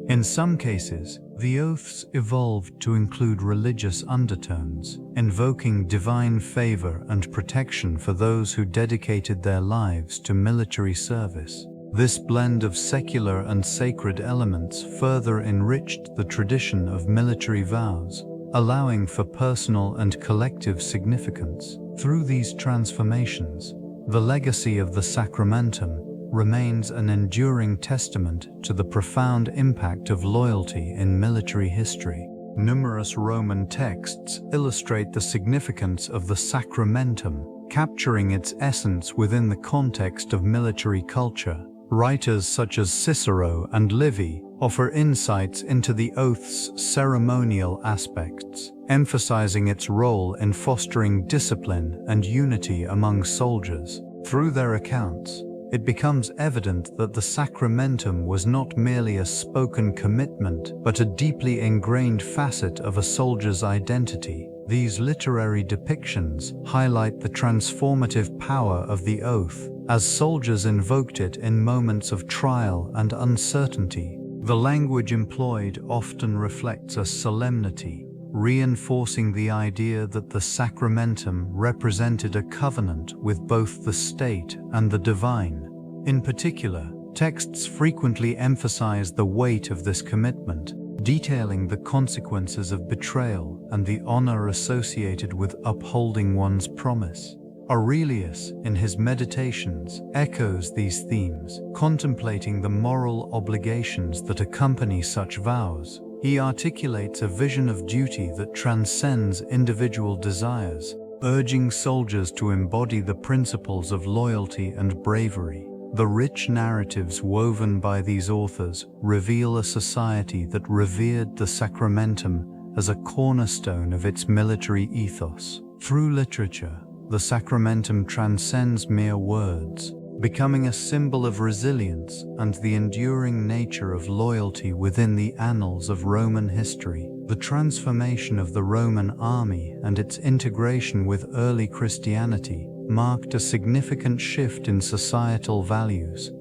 In some cases, The oaths evolved to include religious undertones, invoking divine favor and protection for those who dedicated their lives to military service. This blend of secular and sacred elements further enriched the tradition of military vows, allowing for personal and collective significance. Through these transformations, the legacy of the Sacramentum remains an enduring testament to the profound impact of loyalty in military history. Numerous Roman texts illustrate the significance of the Sacramentum, capturing its essence within the context of military culture. Writers such as Cicero and Livy offer insights into the oath's ceremonial aspects, emphasizing its role in fostering discipline and unity among soldiers. Through their accounts, it becomes evident that the Sacramentum was not merely a spoken commitment, but a deeply ingrained facet of a soldier's identity. These literary depictions highlight the transformative power of the oath, as soldiers invoked it in moments of trial and uncertainty. The language employed often reflects a solemnity, reinforcing the idea that the Sacramentum represented a covenant with both the state and the divine. In particular, texts frequently emphasize the weight of this commitment, detailing the consequences of betrayal and the honor associated with upholding one's promise. Aurelius, in his Meditations, echoes these themes, contemplating the moral obligations that accompany such vows. He articulates a vision of duty that transcends individual desires, urging soldiers to embody the principles of loyalty and bravery. The rich narratives woven by these authors reveal a society that revered the Sacramentum as a cornerstone of its military ethos. Through literature, the Sacramentum transcends mere words, becoming a symbol of resilience and the enduring nature of loyalty within the annals of Roman history. The transformation of the Roman army and its integration with early Christianity marked a significant shift in societal values.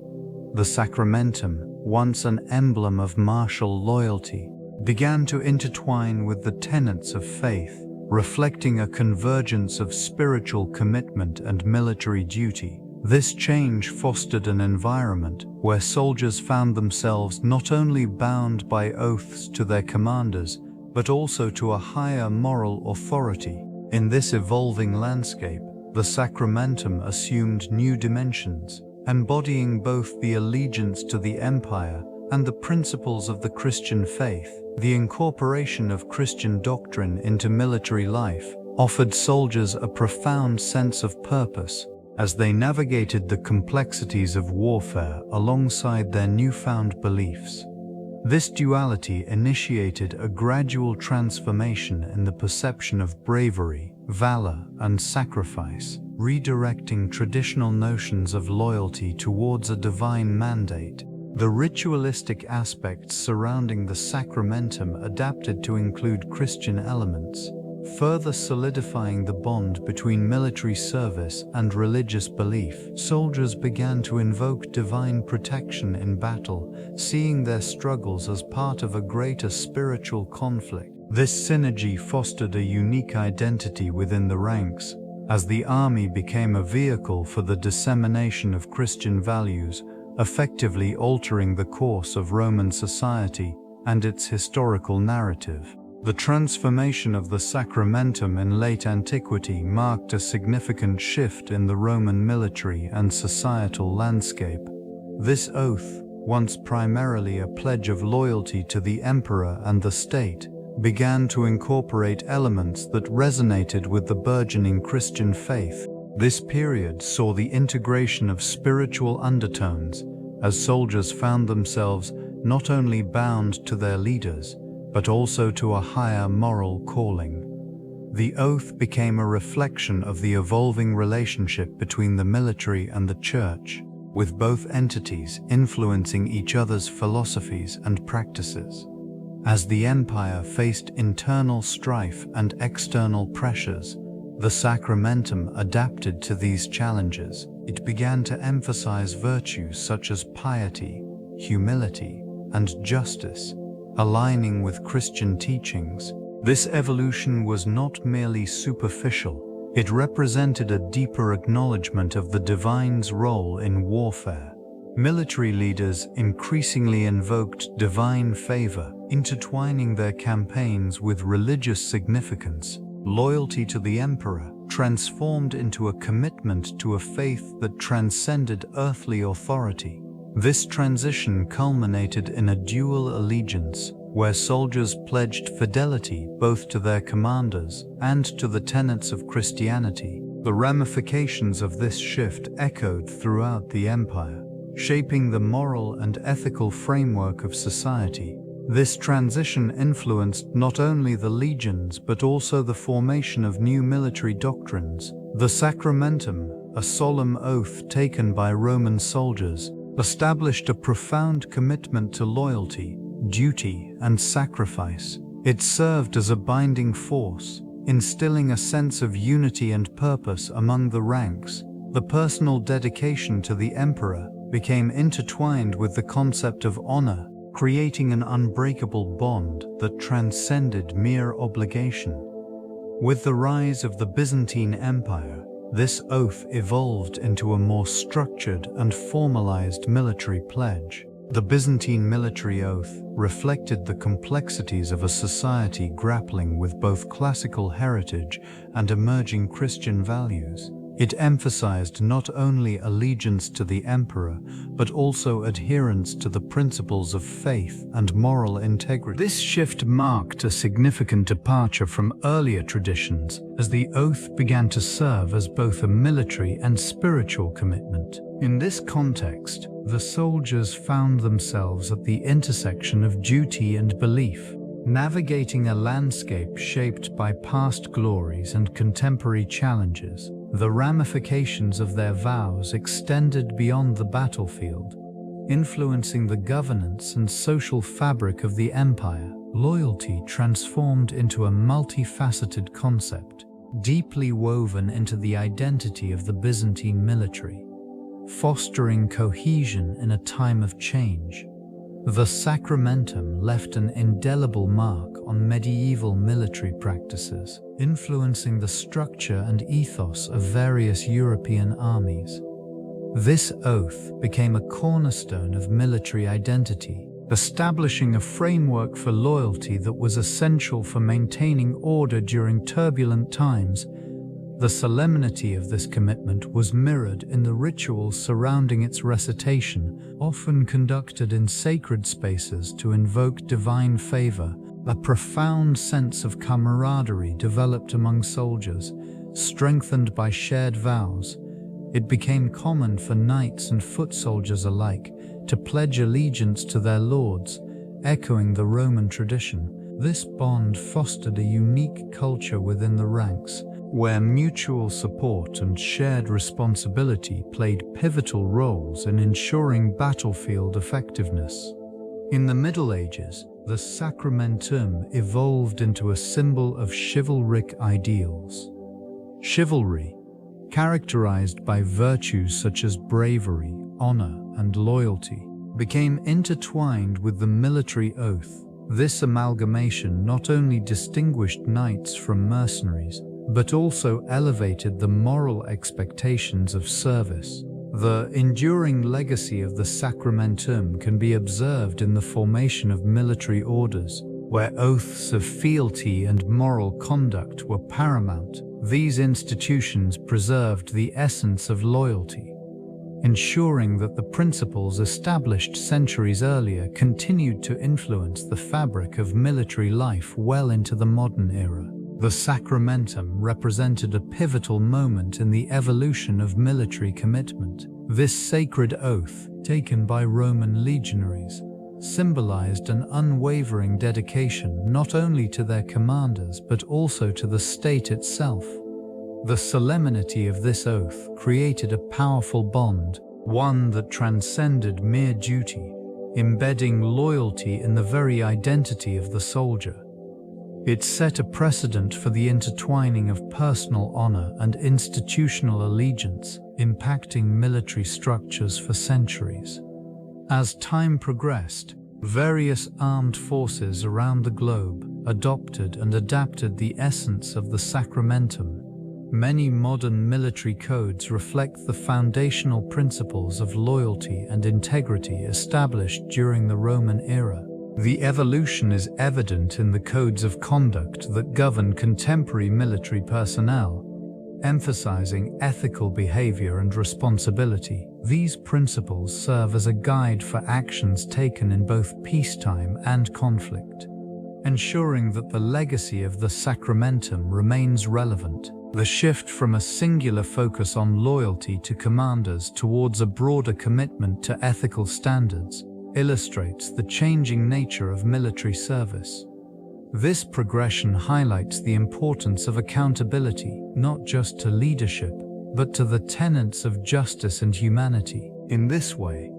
The Sacramentum, once an emblem of martial loyalty, began to intertwine with the tenets of faith, reflecting a convergence of spiritual commitment and military duty. This change fostered an environment where soldiers found themselves not only bound by oaths to their commanders, but also to a higher moral authority. In this evolving landscape, the Sacramentum assumed new dimensions, embodying both the allegiance to the empire and the principles of the Christian faith. The incorporation of Christian doctrine into military life offered soldiers a profound sense of purpose as they navigated the complexities of warfare alongside their newfound beliefs. This duality initiated a gradual transformation in the perception of bravery, valor, and sacrifice, redirecting traditional notions of loyalty towards a divine mandate. The ritualistic aspects surrounding the Sacramentum adapted to include Christian elements, further solidifying the bond between military service and religious belief. Soldiers began to invoke divine protection in battle, seeing their struggles as part of a greater spiritual conflict. This synergy fostered a unique identity within the ranks, as the army became a vehicle for the dissemination of Christian values, effectively altering the course of Roman society and its historical narrative. The transformation of the Sacramentum in late antiquity marked a significant shift in the Roman military and societal landscape. This oath, once primarily a pledge of loyalty to the emperor and the state, began to incorporate elements that resonated with the burgeoning Christian faith. This period saw the integration of spiritual undertones, as soldiers found themselves not only bound to their leaders, but also to a higher moral calling. The oath became a reflection of the evolving relationship between the military and the church, with both entities influencing each other's philosophies and practices. As the empire faced internal strife and external pressures, the Sacramentum adapted to these challenges. It began to emphasize virtues such as piety, humility, and justice, aligning with Christian teachings. This evolution was not merely superficial, it represented a deeper acknowledgement of the divine's role in warfare. Military leaders increasingly invoked divine favor, intertwining their campaigns with religious significance. Loyalty to the emperor transformed into a commitment to a faith that transcended earthly authority. This transition culminated in a dual allegiance, where soldiers pledged fidelity both to their commanders and to the tenets of Christianity. The ramifications of this shift echoed throughout the empire, shaping the moral and ethical framework of society. This transition influenced not only the legions but also the formation of new military doctrines. The Sacramentum, a solemn oath taken by Roman soldiers, established a profound commitment to loyalty, duty, and sacrifice. It served as a binding force, instilling a sense of unity and purpose among the ranks. The personal dedication to the emperor became intertwined with the concept of honor, creating an unbreakable bond that transcended mere obligation. With the rise of the Byzantine Empire, this oath evolved into a more structured and formalized military pledge. The Byzantine military oath reflected the complexities of a society grappling with both classical heritage and emerging Christian values. It emphasized not only allegiance to the emperor, but also adherence to the principles of faith and moral integrity. This shift marked a significant departure from earlier traditions, as the oath began to serve as both a military and spiritual commitment. In this context, the soldiers found themselves at the intersection of duty and belief, navigating a landscape shaped by past glories and contemporary challenges. The ramifications of their vows extended beyond the battlefield, influencing the governance and social fabric of the empire. Loyalty transformed into a multifaceted concept, deeply woven into the identity of the Byzantine military, fostering cohesion in a time of change. The Sacramentum left an indelible mark on medieval military practices, influencing the structure and ethos of various European armies. This oath became a cornerstone of military identity, establishing a framework for loyalty that was essential for maintaining order during turbulent times. The solemnity of this commitment was mirrored in the rituals surrounding its recitation, often conducted in sacred spaces to invoke divine favor. A profound sense of camaraderie developed among soldiers, strengthened by shared vows. It became common for knights and foot soldiers alike to pledge allegiance to their lords, echoing the Roman tradition. This bond fostered a unique culture within the ranks, where mutual support and shared responsibility played pivotal roles in ensuring battlefield effectiveness. In the Middle Ages, the Sacramentum evolved into a symbol of chivalric ideals. Chivalry, characterized by virtues such as bravery, honor, and loyalty, became intertwined with the military oath. This amalgamation not only distinguished knights from mercenaries, but also elevated the moral expectations of service. The enduring legacy of the Sacramentum can be observed in the formation of military orders, where oaths of fealty and moral conduct were paramount. These institutions preserved the essence of loyalty, ensuring that the principles established centuries earlier continued to influence the fabric of military life well into the modern era. The Sacramentum represented a pivotal moment in the evolution of military commitment. This sacred oath, taken by Roman legionaries, symbolized an unwavering dedication not only to their commanders but also to the state itself. The solemnity of this oath created a powerful bond, one that transcended mere duty, embedding loyalty in the very identity of the soldier. It set a precedent for the intertwining of personal honor and institutional allegiance, impacting military structures for centuries. As time progressed, Various armed forces around the globe adopted and adapted the essence of the Sacramentum. Many modern military codes reflect the foundational principles of loyalty and integrity established during the Roman era. The evolution is evident in the codes of conduct that govern contemporary military personnel, emphasizing ethical behavior and responsibility. These principles serve as a guide for actions taken in both peacetime and conflict, ensuring that the legacy of the Sacramentum remains relevant. The shift from a singular focus on loyalty to commanders towards a broader commitment to ethical standards illustrates the changing nature of military service. This progression highlights the importance of accountability, not just to leadership, but to the tenets of justice and humanity. In this way,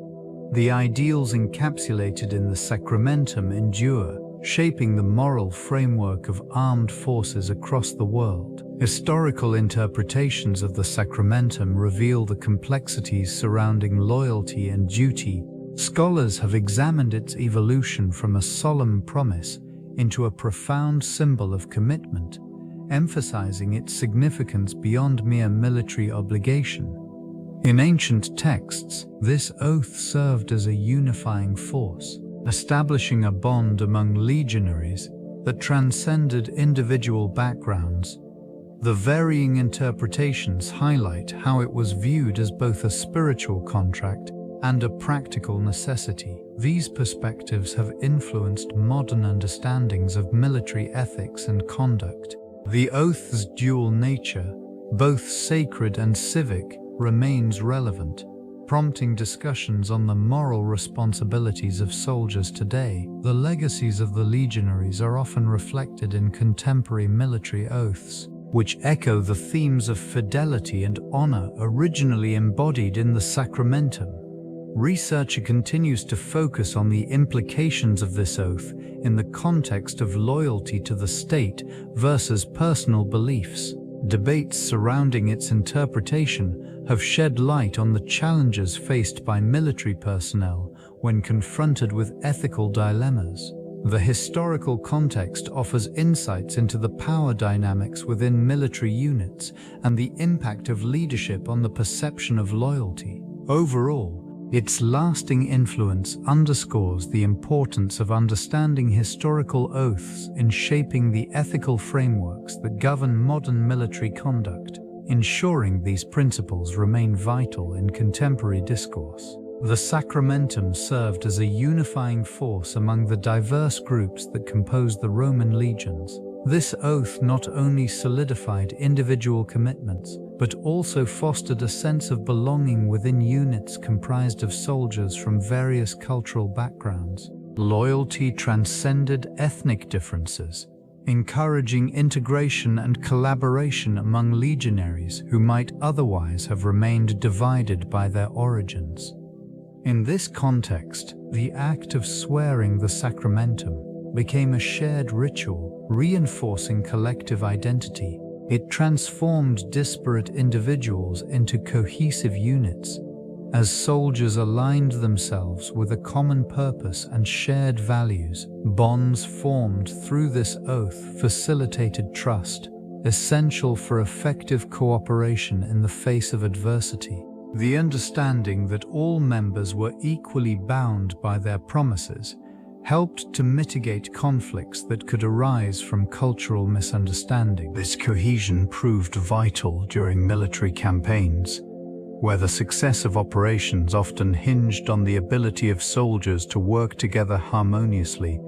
the ideals encapsulated in the Sacramentum endure, shaping the moral framework of armed forces across the world. Historical interpretations of the Sacramentum reveal the complexities surrounding loyalty and duty. Scholars have examined its evolution from a solemn promise into a profound symbol of commitment, emphasizing its significance beyond mere military obligation. In ancient texts, this oath served as a unifying force, establishing a bond among legionaries that transcended individual backgrounds. The varying interpretations highlight how it was viewed as both a spiritual contract and a practical necessity. These perspectives have influenced modern understandings of military ethics and conduct. The oath's dual nature, both sacred and civic, remains relevant, prompting discussions on the moral responsibilities of soldiers today. The legacies of the legionaries are often reflected in contemporary military oaths, which echo the themes of fidelity and honor originally embodied in the Sacramentum. Research continues to focus on the implications of this oath in the context of loyalty to the state versus personal beliefs. Debates surrounding its interpretation have shed light on the challenges faced by military personnel when confronted with ethical dilemmas. The historical context offers insights into the power dynamics within military units and the impact of leadership on the perception of loyalty. Overall, its lasting influence underscores the importance of understanding historical oaths in shaping the ethical frameworks that govern modern military conduct, ensuring these principles remain vital in contemporary discourse. The Sacramentum served as a unifying force among the diverse groups that composed the Roman legions. This oath not only solidified individual commitments, but also fostered a sense of belonging within units comprised of soldiers from various cultural backgrounds. Loyalty transcended ethnic differences, encouraging integration and collaboration among legionaries who might otherwise have remained divided by their origins. In this context, the act of swearing the Sacramentum became a shared ritual, reinforcing collective identity. It transformed disparate individuals into cohesive units, as soldiers aligned themselves with a common purpose and shared values. Bonds formed through this oath facilitated trust, essential for effective cooperation in the face of adversity. The understanding that all members were equally bound by their promises helped to mitigate conflicts that could arise from cultural misunderstanding. This cohesion proved vital during military campaigns, where the success of operations often hinged on the ability of soldiers to work together harmoniously.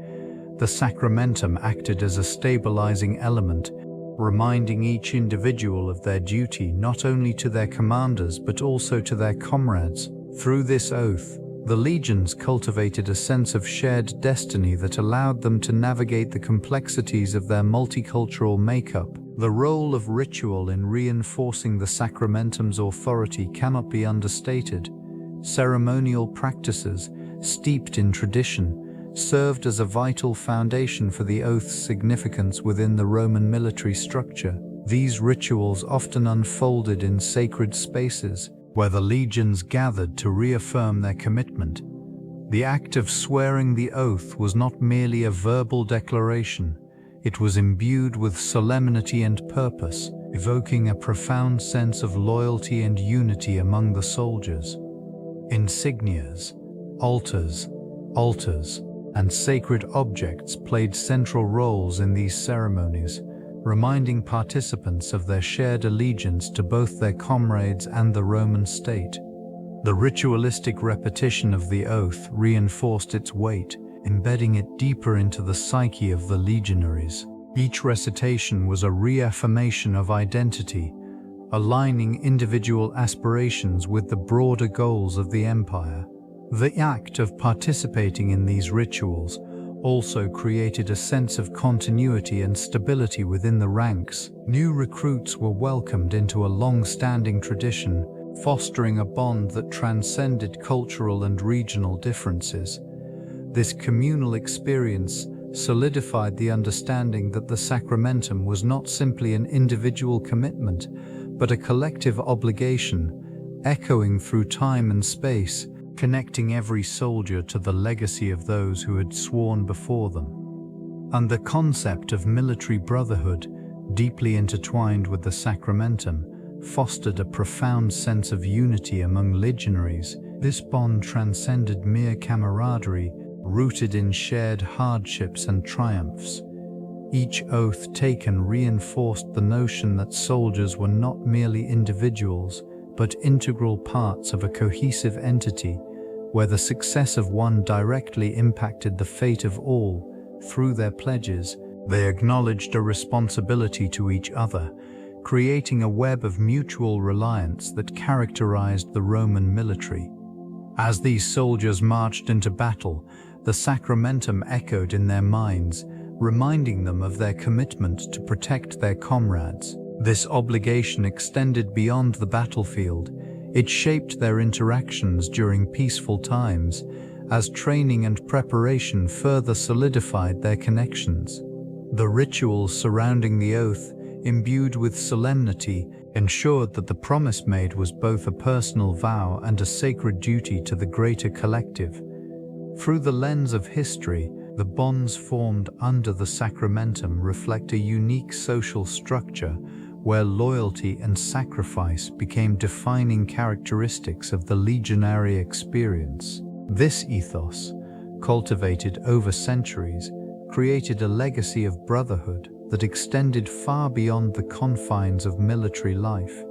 The Sacramentum acted as a stabilizing element, reminding each individual of their duty not only to their commanders but also to their comrades. Through this oath, the legions cultivated a sense of shared destiny that allowed them to navigate the complexities of their multicultural makeup. The role of ritual in reinforcing the Sacramentum's authority cannot be understated. Ceremonial practices, steeped in tradition, served as a vital foundation for the oath's significance within the Roman military structure. These rituals often unfolded in sacred spaces, where the legions gathered to reaffirm their commitment. The act of swearing the oath was not merely a verbal declaration, it was imbued with solemnity and purpose, evoking a profound sense of loyalty and unity among the soldiers. Insignias, altars, and sacred objects played central roles in these ceremonies, reminding participants of their shared allegiance to both their comrades and the Roman state. The ritualistic repetition of the oath reinforced its weight, embedding it deeper into the psyche of the legionaries. Each recitation was a reaffirmation of identity, aligning individual aspirations with the broader goals of the empire. The act of participating in these rituals also created a sense of continuity and stability within the ranks. New recruits were welcomed into a long-standing tradition, fostering a bond that transcended cultural and regional differences. This communal experience solidified the understanding that the Sacramentum was not simply an individual commitment, but a collective obligation, echoing through time and space, connecting every soldier to the legacy of those who had sworn before them. And the concept of military brotherhood, deeply intertwined with the Sacramentum, fostered a profound sense of unity among legionaries. This bond transcended mere camaraderie, rooted in shared hardships and triumphs. Each oath taken reinforced the notion that soldiers were not merely individuals, but integral parts of a cohesive entity, where the success of one directly impacted the fate of all. Through their pledges, they acknowledged a responsibility to each other, creating a web of mutual reliance that characterized the Roman military. As these soldiers marched into battle, the Sacramentum echoed in their minds, reminding them of their commitment to protect their comrades. This obligation extended beyond the battlefield. It shaped their interactions during peaceful times, as training and preparation further solidified their connections. The rituals surrounding the oath, imbued with solemnity, ensured that the promise made was both a personal vow and a sacred duty to the greater collective. Through the lens of history, the bonds formed under the Sacramentum reflect a unique social structure where loyalty and sacrifice became defining characteristics of the legionary experience. This ethos, cultivated over centuries, created a legacy of brotherhood that extended far beyond the confines of military life,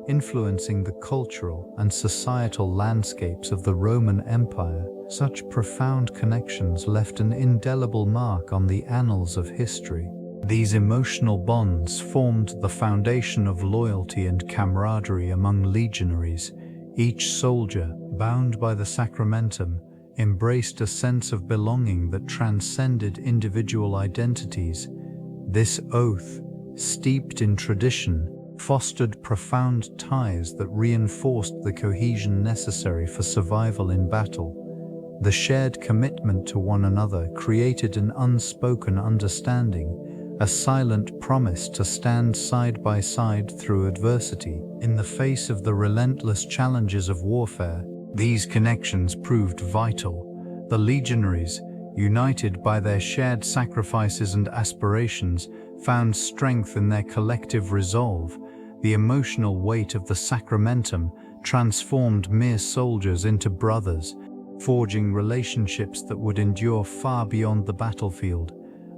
influencing the cultural and societal landscapes of the Roman Empire. Such profound connections left an indelible mark on the annals of history. These emotional bonds formed the foundation of loyalty and camaraderie among legionaries. Each soldier, bound by the Sacramentum, embraced a sense of belonging that transcended individual identities. This oath, steeped in tradition, fostered profound ties that reinforced the cohesion necessary for survival in battle. The shared commitment to one another created an unspoken understanding, a silent promise to stand side by side through adversity. In the face of the relentless challenges of warfare, these connections proved vital. The legionaries, united by their shared sacrifices and aspirations, found strength in their collective resolve. The emotional weight of the Sacramentum transformed mere soldiers into brothers, forging relationships that would endure far beyond the battlefield.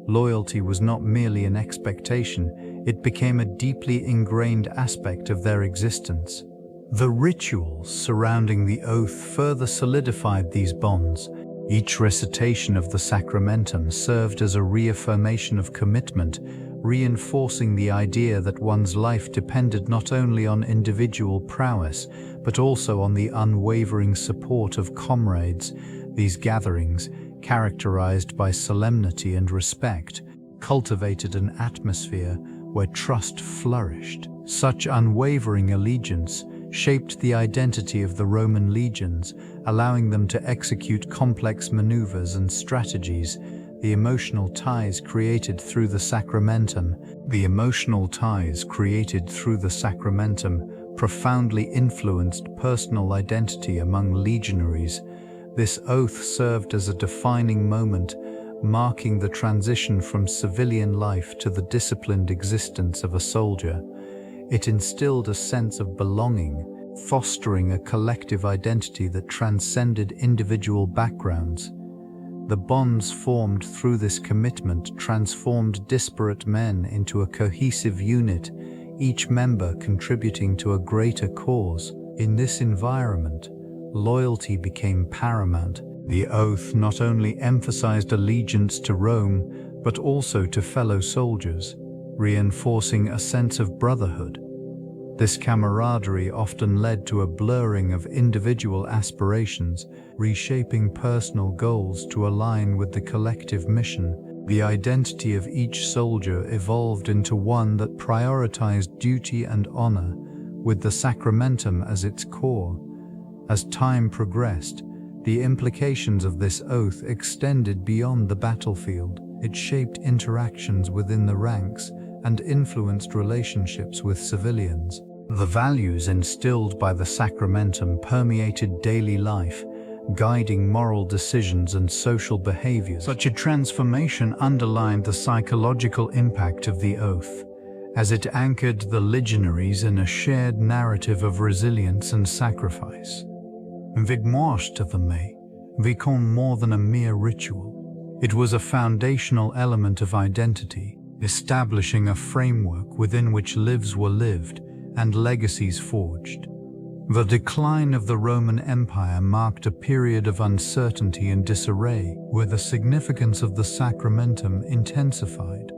Loyalty was not merely an expectation, it became a deeply ingrained aspect of their existence. The rituals surrounding the oath further solidified these bonds. Each recitation of the Sacramentum served as a reaffirmation of commitment, reinforcing the idea that one's life depended not only on individual prowess, but also on the unwavering support of comrades. These gatherings, characterized by solemnity and respect, cultivated an atmosphere where trust flourished. Such unwavering allegiance shaped the identity of the Roman legions, allowing them to execute complex maneuvers and strategies. The emotional ties created through the Sacramentum profoundly influenced personal identity among legionaries. This oath served as a defining moment, marking the transition from civilian life to the disciplined existence of a soldier. It instilled a sense of belonging, fostering a collective identity that transcended individual backgrounds. The bonds formed through this commitment transformed disparate men into a cohesive unit, each member contributing to a greater cause. In this environment, loyalty became paramount. The oath not only emphasized allegiance to Rome, but also to fellow soldiers, reinforcing a sense of brotherhood. This camaraderie often led to a blurring of individual aspirations, reshaping personal goals to align with the collective mission. The identity of each soldier evolved into one that prioritized duty and honor, with the Sacramentum as its core. As time progressed, the implications of this oath extended beyond the battlefield. It shaped interactions within the ranks and influenced relationships with civilians. The values instilled by the Sacramentum permeated daily life, guiding moral decisions and social behaviors. Such a transformation underlined the psychological impact of the oath, as it anchored the legionaries in a shared narrative of resilience and sacrifice. Vigmorstethame became more than a mere ritual. It was a foundational element of identity, establishing a framework within which lives were lived and legacies forged. The decline of the Roman Empire marked a period of uncertainty and disarray, where the significance of the Sacramentum intensified.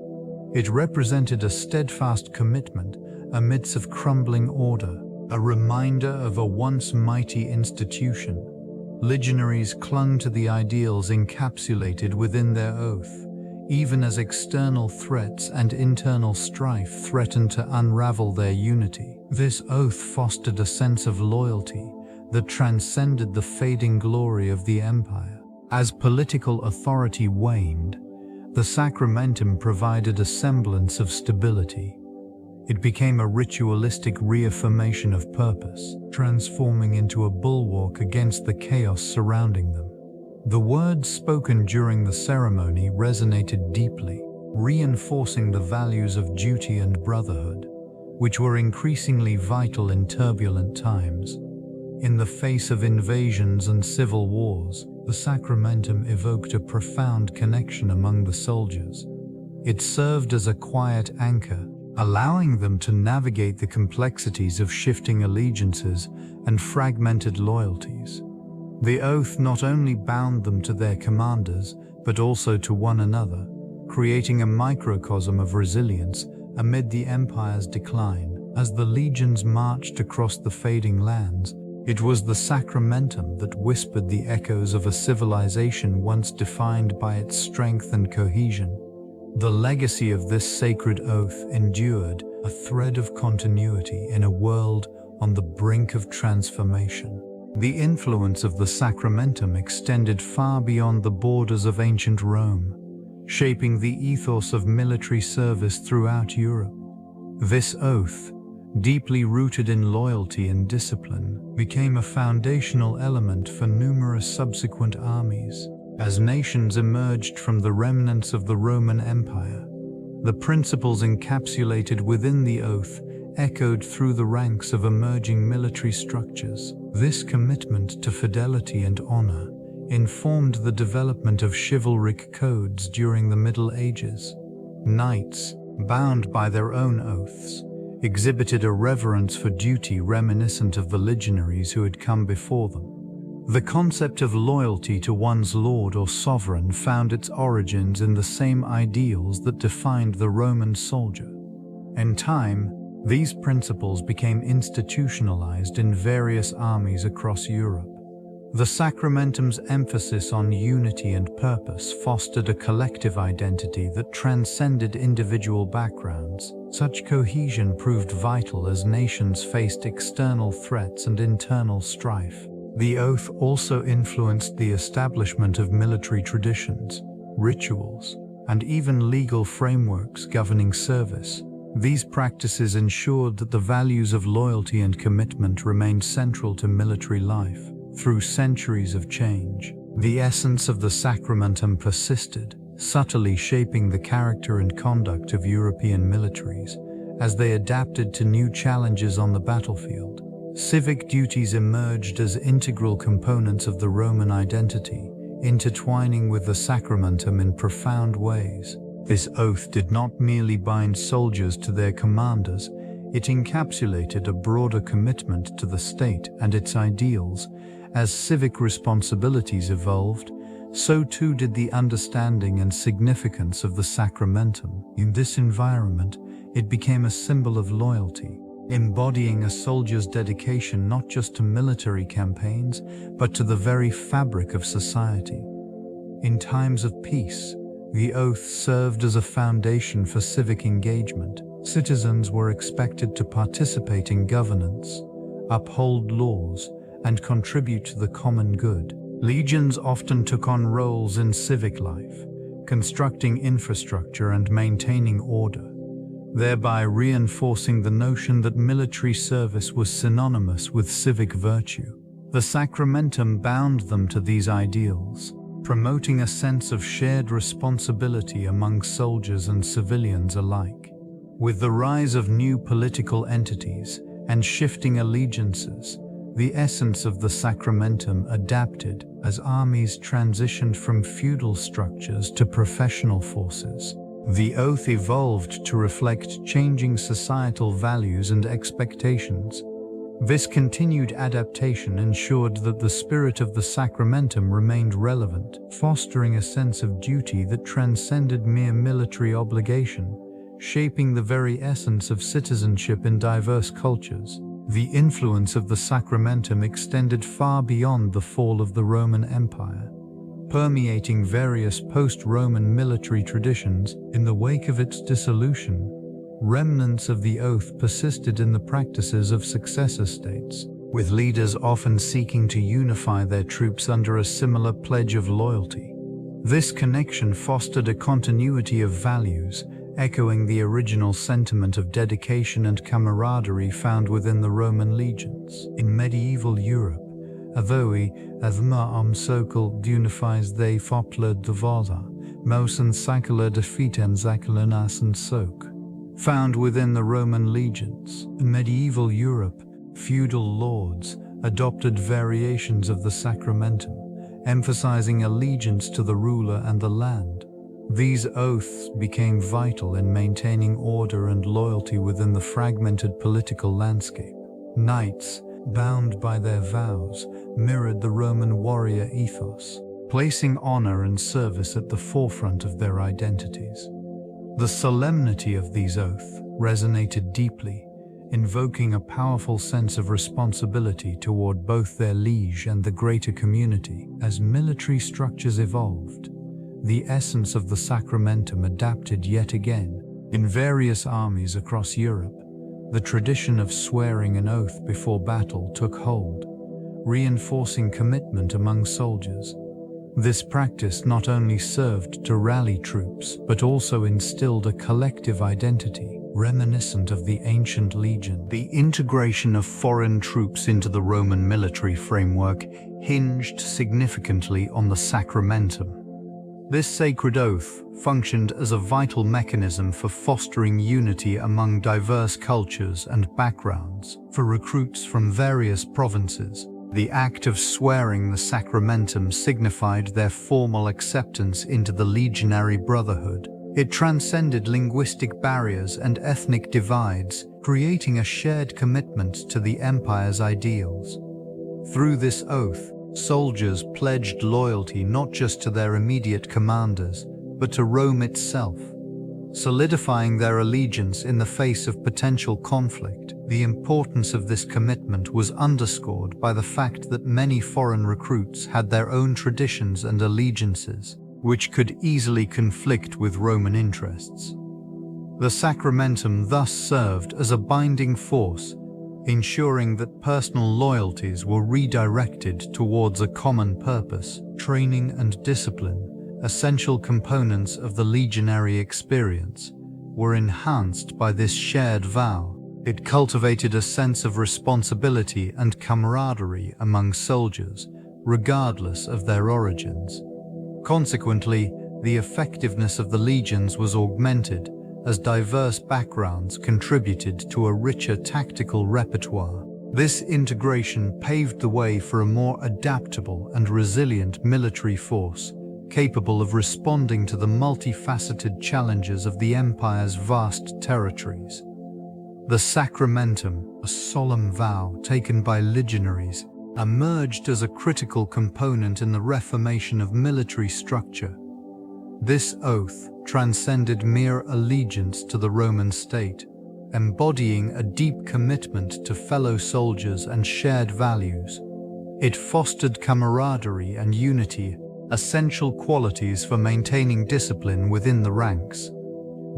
It represented a steadfast commitment amidst of crumbling order, a reminder of a once mighty institution. Legionaries clung to the ideals encapsulated within their oath, even as external threats and internal strife threatened to unravel their unity. This oath fostered a sense of loyalty that transcended the fading glory of the empire. As political authority waned, the Sacramentum provided a semblance of stability. It became a ritualistic reaffirmation of purpose, transforming into a bulwark against the chaos surrounding them. The words spoken during the ceremony resonated deeply, reinforcing the values of duty and brotherhood, which were increasingly vital in turbulent times. In the face of invasions and civil wars, the Sacramentum evoked a profound connection among the soldiers. It served as a quiet anchor, allowing them to navigate the complexities of shifting allegiances and fragmented loyalties. The oath not only bound them to their commanders, but also to one another, creating a microcosm of resilience amid the empire's decline. As the legions marched across the fading lands, it was the Sacramentum that whispered the echoes of a civilization once defined by its strength and cohesion. The legacy of this sacred oath endured, a thread of continuity in a world on the brink of transformation. The influence of the Sacramentum extended far beyond the borders of ancient Rome, shaping the ethos of military service throughout Europe. This oath, deeply rooted in loyalty and discipline, became a foundational element for numerous subsequent armies. As nations emerged from the remnants of the Roman Empire, the principles encapsulated within the oath echoed through the ranks of emerging military structures. This commitment to fidelity and honor informed the development of chivalric codes during the Middle Ages. Knights, bound by their own oaths, exhibited a reverence for duty reminiscent of the legionaries who had come before them. The concept of loyalty to one's lord or sovereign found its origins in the same ideals that defined the Roman soldier. In time, these principles became institutionalized in various armies across Europe. The Sacramentum's emphasis on unity and purpose fostered a collective identity that transcended individual backgrounds. Such cohesion proved vital as nations faced external threats and internal strife. The oath also influenced the establishment of military traditions, rituals, and even legal frameworks governing service. These practices ensured that the values of loyalty and commitment remained central to military life. through centuries of change, the essence of the Sacramentum persisted, subtly shaping the character and conduct of European militaries as they adapted to new challenges on the battlefield. Civic duties emerged as integral components of the Roman identity, intertwining with the Sacramentum in profound ways. This oath did not merely bind soldiers to their commanders, it encapsulated a broader commitment to the state and its ideals. As civic responsibilities evolved, so too did the understanding and significance of the Sacramentum. In this environment, it became a symbol of loyalty, embodying a soldier's dedication not just to military campaigns, but to the very fabric of society. In times of peace, the oath served as a foundation for civic engagement. Citizens were expected to participate in governance, uphold laws, and contribute to the common good. Legions often took on roles in civic life, constructing infrastructure and maintaining order, thereby reinforcing the notion that military service was synonymous with civic virtue. The Sacramentum bound them to these ideals, promoting a sense of shared responsibility among soldiers and civilians alike. With the rise of new political entities and shifting allegiances, the essence of the Sacramentum adapted as armies transitioned from feudal structures to professional forces. The oath evolved to reflect changing societal values and expectations. This continued adaptation ensured that the spirit of the Sacramentum remained relevant, fostering a sense of duty that transcended mere military obligation, shaping the very essence of citizenship in diverse cultures. The influence of the Sacramentum extended far beyond the fall of the Roman Empire, permeating various post-Roman military traditions. In the wake of its dissolution, remnants of the oath persisted in the practices of successor states, with leaders often seeking to unify their troops under a similar pledge of loyalty. This connection fostered a continuity of values, echoing the original sentiment of dedication and camaraderie found within the Roman legions. In medieval Europe, Avoi, Avma omsokal unifies they fopled the Vaza, Mosen Sakala defeaten Zakalanas and Sok. Found within the Roman legions. In medieval Europe, feudal lords adopted variations of the Sacramentum, emphasizing allegiance to the ruler and the land. These oaths became vital in maintaining order and loyalty within the fragmented political landscape. Knights, bound by their vows, mirrored the Roman warrior ethos, placing honor and service at the forefront of their identities. The solemnity of these oaths resonated deeply, invoking a powerful sense of responsibility toward both their liege and the greater community. As military structures evolved, the essence of the Sacramentum adapted yet again. In various armies across Europe, the tradition of swearing an oath before battle took hold, reinforcing commitment among soldiers. This practice not only served to rally troops, but also instilled a collective identity, reminiscent of the ancient legion. The integration of foreign troops into the Roman military framework hinged significantly on the Sacramentum. This sacred oath functioned as a vital mechanism for fostering unity among diverse cultures and backgrounds. For recruits from various provinces, the act of swearing the Sacramentum signified their formal acceptance into the Legionary Brotherhood. It transcended linguistic barriers and ethnic divides, creating a shared commitment to the empire's ideals. Through this oath, soldiers pledged loyalty not just to their immediate commanders, but to Rome itself, solidifying their allegiance in the face of potential conflict. The importance of this commitment was underscored by the fact that many foreign recruits had their own traditions and allegiances, which could easily conflict with Roman interests. The Sacramentum thus served as a binding force, ensuring that personal loyalties were redirected towards a common purpose. Training and discipline, essential components of the legionary experience, were enhanced by this shared vow. It cultivated a sense of responsibility and camaraderie among soldiers, regardless of their origins. Consequently, the effectiveness of the legions was augmented as diverse backgrounds contributed to a richer tactical repertoire. This integration paved the way for a more adaptable and resilient military force, capable of responding to the multifaceted challenges of the empire's vast territories. The Sacramentum, a solemn vow taken by legionaries, emerged as a critical component in the reformation of military structure. This oath transcended mere allegiance to the Roman state, embodying a deep commitment to fellow soldiers and shared values. It fostered camaraderie and unity, essential qualities for maintaining discipline within the ranks.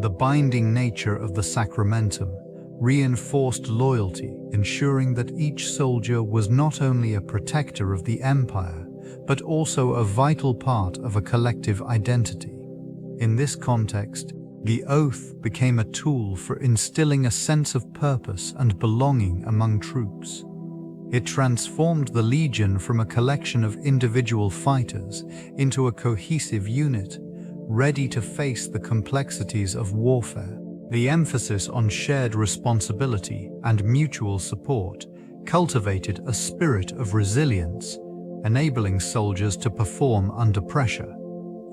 The binding nature of the Sacramentum reinforced loyalty, ensuring that each soldier was not only a protector of the empire, but also a vital part of a collective identity. In this context, the oath became a tool for instilling a sense of purpose and belonging among troops. It transformed the legion from a collection of individual fighters into a cohesive unit, ready to face the complexities of warfare. The emphasis on shared responsibility and mutual support cultivated a spirit of resilience, enabling soldiers to perform under pressure.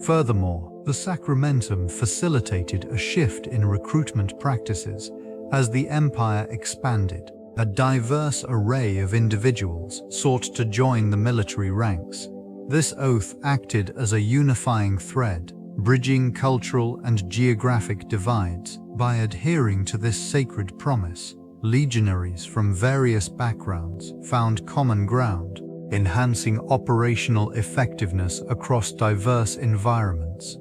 Furthermore, the Sacramentum facilitated a shift in recruitment practices as the empire expanded. A diverse array of individuals sought to join the military ranks. This oath acted as a unifying thread, bridging cultural and geographic divides. By adhering to this sacred promise, legionaries from various backgrounds found common ground, enhancing operational effectiveness across diverse environments.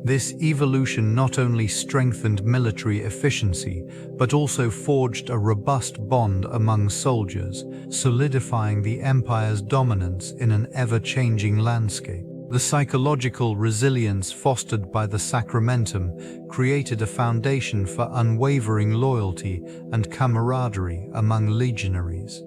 This evolution not only strengthened military efficiency, but also forged a robust bond among soldiers, solidifying the empire's dominance in an ever-changing landscape. The psychological resilience fostered by the Sacramentum created a foundation for unwavering loyalty and camaraderie among legionaries.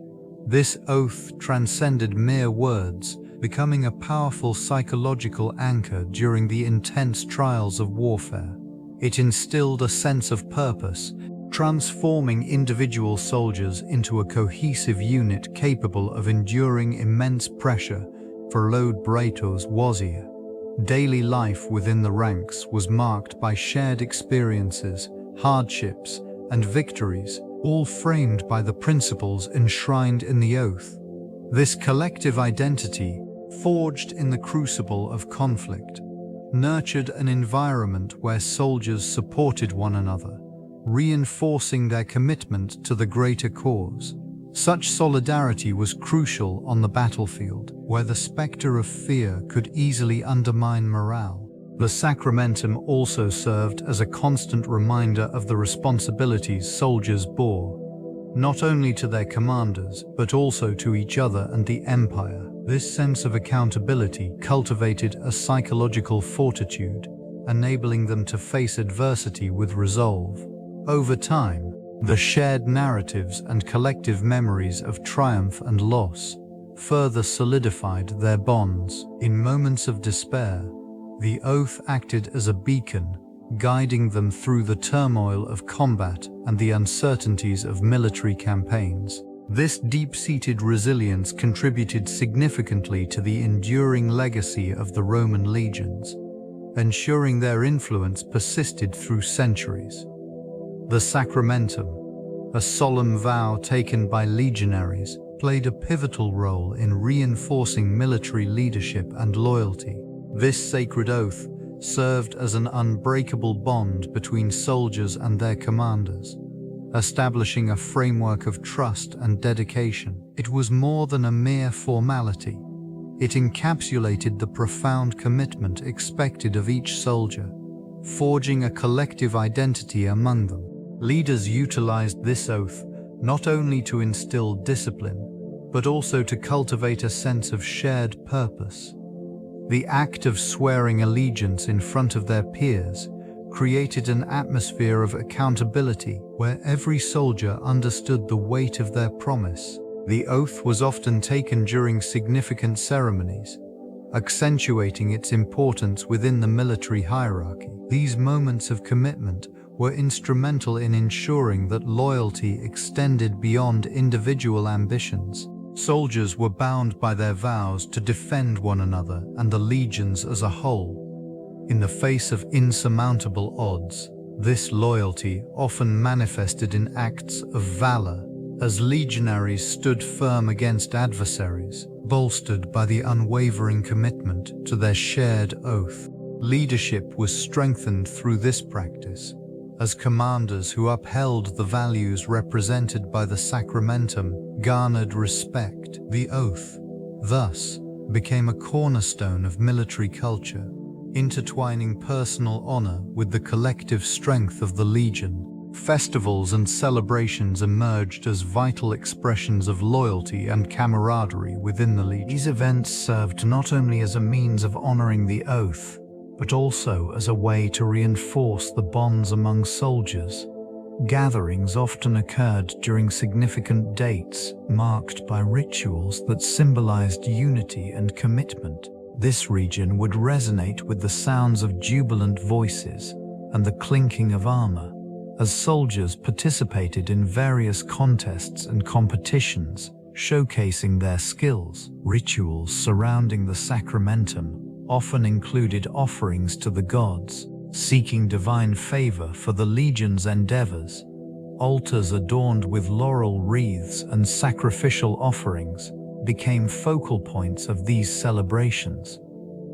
This oath transcended mere words, becoming a powerful psychological anchor during the intense trials of warfare. It instilled a sense of purpose, transforming individual soldiers into a cohesive unit capable of enduring immense pressure. For Lord Brato's Wazir, daily life within the ranks was marked by shared experiences, hardships, and victories, all framed by the principles enshrined in the oath. This collective identity, forged in the crucible of conflict, nurtured an environment where soldiers supported one another, reinforcing their commitment to the greater cause. Such solidarity was crucial on the battlefield, where the specter of fear could easily undermine morale. The Sacramentum also served as a constant reminder of the responsibilities soldiers bore, not only to their commanders, but also to each other and the empire. This sense of accountability cultivated a psychological fortitude, enabling them to face adversity with resolve. Over time, the shared narratives and collective memories of triumph and loss further solidified their bonds. In moments of despair, the oath acted as a beacon, guiding them through the turmoil of combat and the uncertainties of military campaigns. This deep-seated resilience contributed significantly to the enduring legacy of the Roman legions, ensuring their influence persisted through centuries. The Sacramentum, a solemn vow taken by legionaries, played a pivotal role in reinforcing military leadership and loyalty. This sacred oath served as an unbreakable bond between soldiers and their commanders, establishing a framework of trust and dedication. It was more than a mere formality. It encapsulated the profound commitment expected of each soldier, forging a collective identity among them. Leaders utilized this oath not only to instill discipline, but also to cultivate a sense of shared purpose. The act of swearing allegiance in front of their peers created an atmosphere of accountability where every soldier understood the weight of their promise. The oath was often taken during significant ceremonies, accentuating its importance within the military hierarchy. These moments of commitment were instrumental in ensuring that loyalty extended beyond individual ambitions. Soldiers were bound by their vows to defend one another and the legions as a whole. In the face of insurmountable odds, this loyalty often manifested in acts of valor, as legionaries stood firm against adversaries, bolstered by the unwavering commitment to their shared oath. Leadership was strengthened through this practice, as commanders who upheld the values represented by the Sacramentum garnered respect. The oath, thus, became a cornerstone of military culture, intertwining personal honor with the collective strength of the legion. Festivals and celebrations emerged as vital expressions of loyalty and camaraderie within the legion. These events served not only as a means of honoring the oath, but also as a way to reinforce the bonds among soldiers. Gatherings often occurred during significant dates, marked by rituals that symbolized unity and commitment. This region would resonate with the sounds of jubilant voices and the clinking of armor, as soldiers participated in various contests and competitions, showcasing their skills. Rituals surrounding the Sacramentum often included offerings to the gods, seeking divine favor for the legion's endeavors. Altars adorned with laurel wreaths and sacrificial offerings became focal points of these celebrations.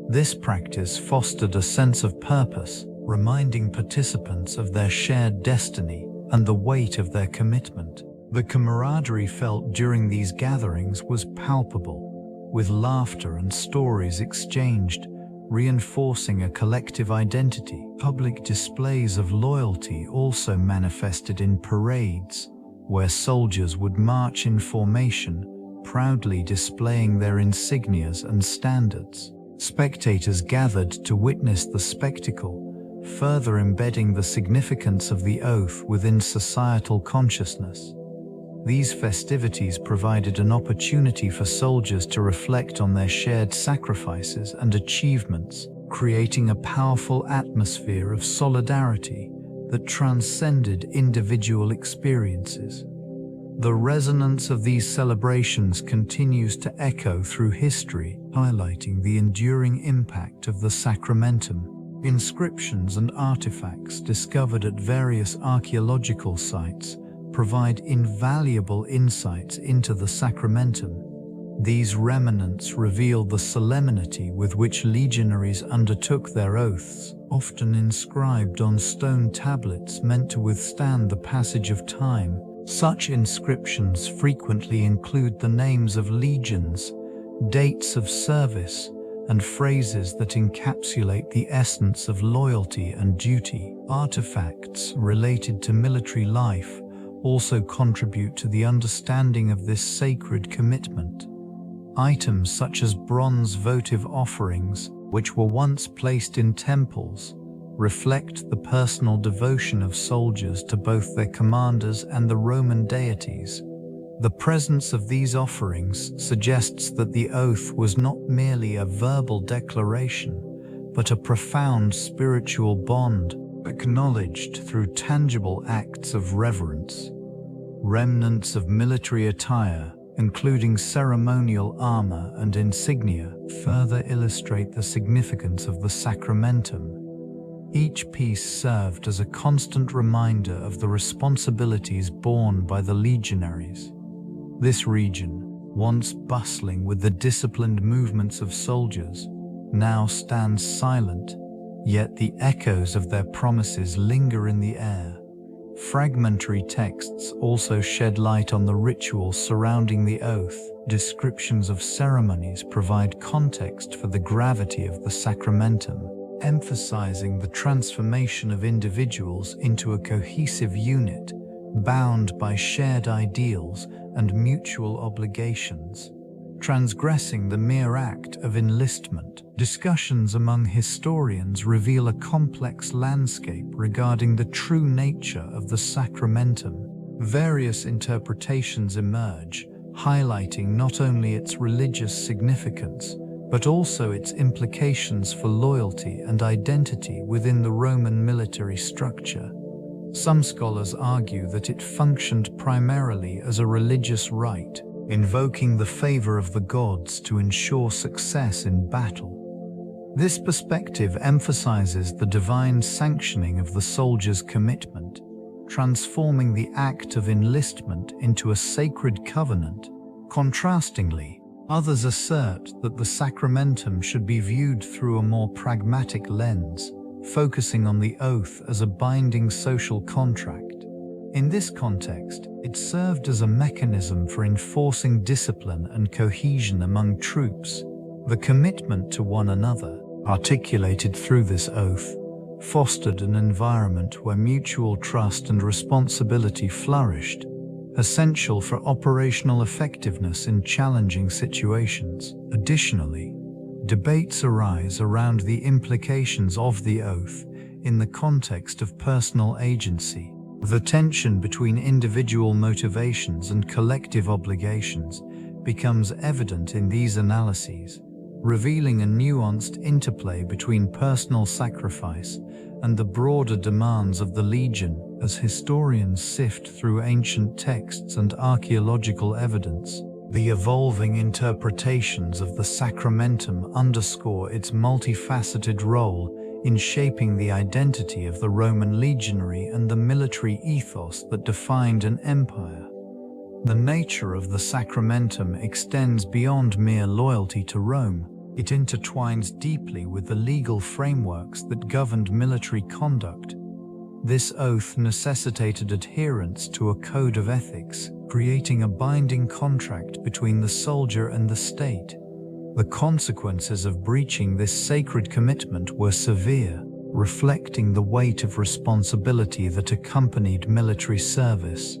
This practice fostered a sense of purpose, reminding participants of their shared destiny and the weight of their commitment. The camaraderie felt during these gatherings was palpable, with laughter and stories exchanged, reinforcing a collective identity. Public displays of loyalty also manifested in parades, where soldiers would march in formation, proudly displaying their insignias and standards. Spectators gathered to witness the spectacle, further embedding the significance of the oath within societal consciousness. These festivities provided an opportunity for soldiers to reflect on their shared sacrifices and achievements, creating a powerful atmosphere of solidarity that transcended individual experiences. The resonance of these celebrations continues to echo through history, highlighting the enduring impact of the Sacramentum. Inscriptions and artifacts discovered at various archaeological sites provide invaluable insights into the Sacramentum. These remnants reveal the solemnity with which legionaries undertook their oaths, often inscribed on stone tablets meant to withstand the passage of time. Such inscriptions frequently include the names of legions, dates of service, and phrases that encapsulate the essence of loyalty and duty. Artifacts related to military life also contribute to the understanding of this sacred commitment. Items such as bronze votive offerings, which were once placed in temples, reflect the personal devotion of soldiers to both their commanders and the Roman deities. The presence of these offerings suggests that the oath was not merely a verbal declaration, but a profound spiritual bond, acknowledged through tangible acts of reverence. Remnants of military attire, including ceremonial armor and insignia, further illustrate the significance of the Sacramentum. Each piece served as a constant reminder of the responsibilities borne by the legionaries. This region, once bustling with the disciplined movements of soldiers, now stands silent, yet the echoes of their promises linger in the air. Fragmentary texts also shed light on the rituals surrounding the oath. Descriptions of ceremonies provide context for the gravity of the Sacramentum, emphasizing the transformation of individuals into a cohesive unit, bound by shared ideals and mutual obligations. transgressing the mere act of enlistment. Discussions among historians reveal a complex landscape regarding the true nature of the Sacramentum. Various interpretations emerge, highlighting not only its religious significance, but also its implications for loyalty and identity within the Roman military structure. Some scholars argue that it functioned primarily as a religious rite, invoking the favor of the gods to ensure success in battle. This perspective emphasizes the divine sanctioning of the soldier's commitment, transforming the act of enlistment into a sacred covenant. Contrastingly, others assert that the Sacramentum should be viewed through a more pragmatic lens, focusing on the oath as a binding social contract. In this context, it served as a mechanism for enforcing discipline and cohesion among troops. The commitment to one another, articulated through this oath, fostered an environment where mutual trust and responsibility flourished, essential for operational effectiveness in challenging situations. Additionally, debates arise around the implications of the oath in the context of personal agency. The tension between individual motivations and collective obligations becomes evident in these analyses, revealing a nuanced interplay between personal sacrifice and the broader demands of the legion. As historians sift through ancient texts and archaeological evidence, the evolving interpretations of the Sacramentum underscore its multifaceted role in shaping the identity of the Roman legionary and the military ethos that defined an empire. The nature of the Sacramentum extends beyond mere loyalty to Rome. It intertwines deeply with the legal frameworks that governed military conduct. This oath necessitated adherence to a code of ethics, creating a binding contract between the soldier and the state. The consequences of breaching this sacred commitment were severe, reflecting the weight of responsibility that accompanied military service.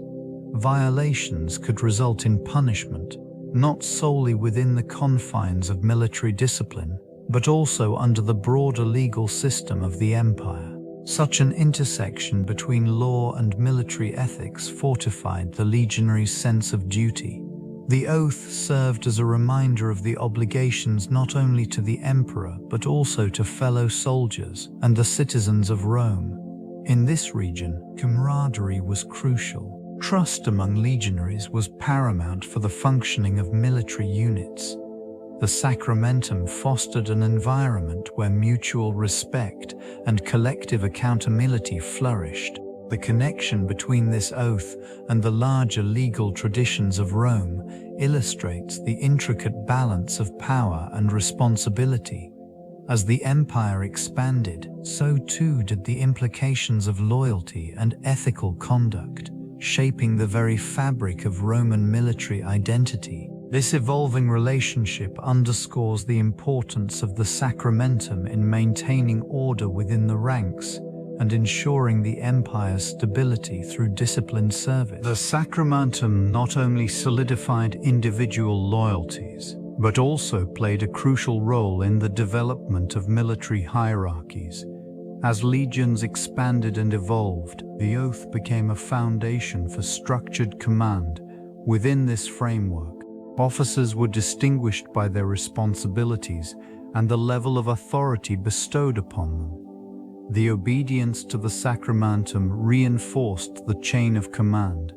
Violations could result in punishment, not solely within the confines of military discipline, but also under the broader legal system of the empire. Such an intersection between law and military ethics fortified the legionary's sense of duty. The oath served as a reminder of the obligations not only to the emperor but also to fellow soldiers and the citizens of Rome. In this region, camaraderie was crucial. Trust among legionaries was paramount for the functioning of military units. The Sacramentum fostered an environment where mutual respect and collective accountability flourished. The connection between this oath and the larger legal traditions of Rome illustrates the intricate balance of power and responsibility. As the empire expanded, so too did the implications of loyalty and ethical conduct, shaping the very fabric of Roman military identity. This evolving relationship underscores the importance of the Sacramentum in maintaining order within the ranks and ensuring the empire's stability through disciplined service. The Sacramentum not only solidified individual loyalties, but also played a crucial role in the development of military hierarchies. As legions expanded and evolved, the oath became a foundation for structured command. Within this framework, officers were distinguished by their responsibilities and the level of authority bestowed upon them. The obedience to the Sacramentum reinforced the chain of command,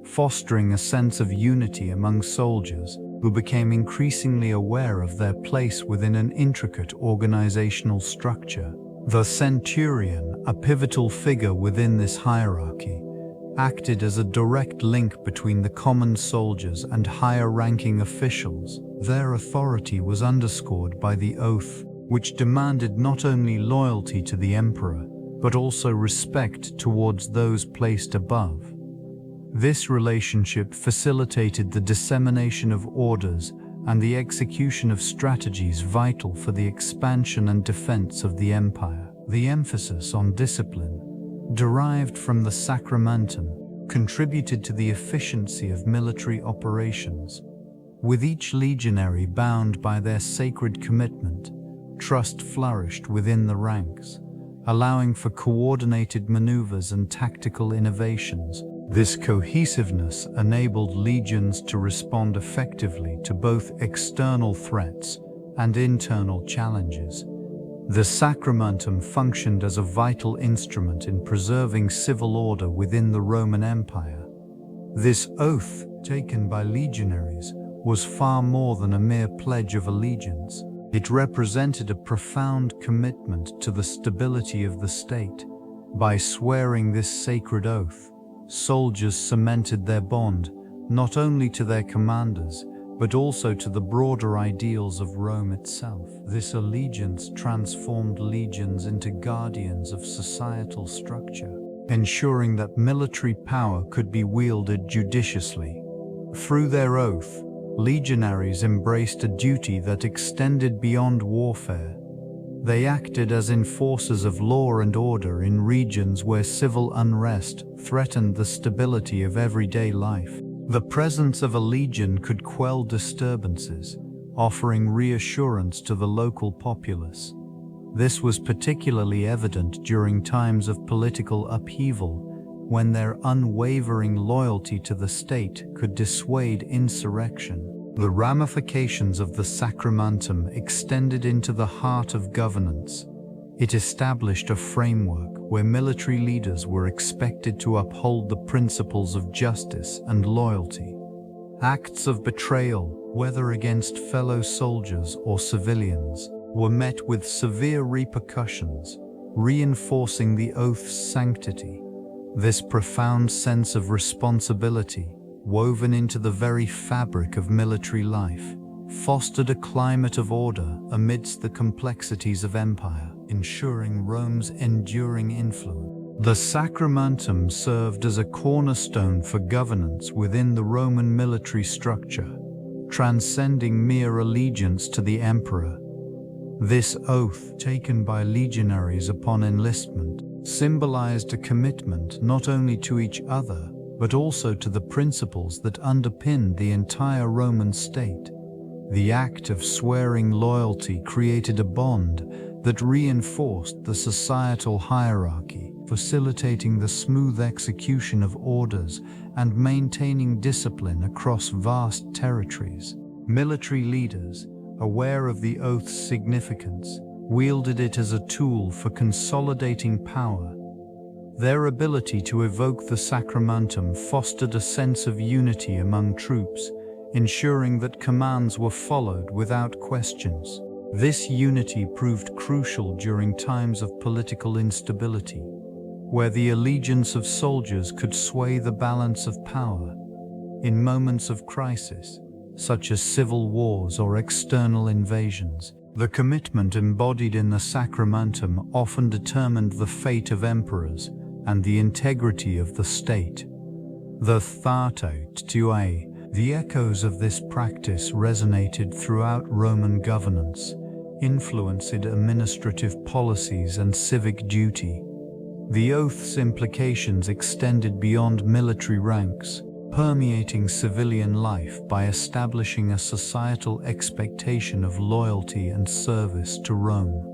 fostering a sense of unity among soldiers who became increasingly aware of their place within an intricate organizational structure. The centurion, a pivotal figure within this hierarchy, acted as a direct link between the common soldiers and higher-ranking officials. Their authority was underscored by the oath, which demanded not only loyalty to the emperor, but also respect towards those placed above. This relationship facilitated the dissemination of orders and the execution of strategies vital for the expansion and defense of the empire. The emphasis on discipline, derived from the Sacramentum, contributed to the efficiency of military operations. With each legionary bound by their sacred commitment, trust flourished within the ranks, allowing for coordinated maneuvers and tactical innovations. This cohesiveness enabled legions to respond effectively to both external threats and internal challenges. The Sacramentum functioned as a vital instrument in preserving civil order within the Roman Empire. This oath, taken by legionaries, was far more than a mere pledge of allegiance. It represented a profound commitment to the stability of the state. By swearing this sacred oath, soldiers cemented their bond not only to their commanders, but also to the broader ideals of Rome itself. This allegiance transformed legions into guardians of societal structure, ensuring that military power could be wielded judiciously. Through their oath, legionaries embraced a duty that extended beyond warfare. They acted as enforcers of law and order in regions where civil unrest threatened the stability of everyday life. The presence of a legion could quell disturbances, offering reassurance to the local populace. This was particularly evident during times of political upheaval, when their unwavering loyalty to the state could dissuade insurrection. The ramifications of the Sacramentum extended into the heart of governance. It established a framework where military leaders were expected to uphold the principles of justice and loyalty. Acts of betrayal, whether against fellow soldiers or civilians, were met with severe repercussions, reinforcing the oath's sanctity. This profound sense of responsibility, woven into the very fabric of military life, fostered a climate of order amidst the complexities of empire, ensuring Rome's enduring influence. The Sacramentum served as a cornerstone for governance within the Roman military structure, transcending mere allegiance to the emperor. This oath, taken by legionaries upon enlistment, symbolized a commitment not only to each other, but also to the principles that underpinned the entire Roman state. The act of swearing loyalty created a bond that reinforced the societal hierarchy, facilitating the smooth execution of orders and maintaining discipline across vast territories. Military leaders, aware of the oath's significance, wielded it as a tool for consolidating power. Their ability to evoke the Sacramentum fostered a sense of unity among troops, ensuring that commands were followed without questions. This unity proved crucial during times of political instability, where the allegiance of soldiers could sway the balance of power. In moments of crisis, such as civil wars or external invasions, the commitment embodied in the Sacramentum often determined the fate of emperors and the integrity of the state. The echoes of this practice resonated throughout Roman governance, influenced administrative policies and civic duty. The oath's implications extended beyond military ranks, permeating civilian life by establishing a societal expectation of loyalty and service to Rome.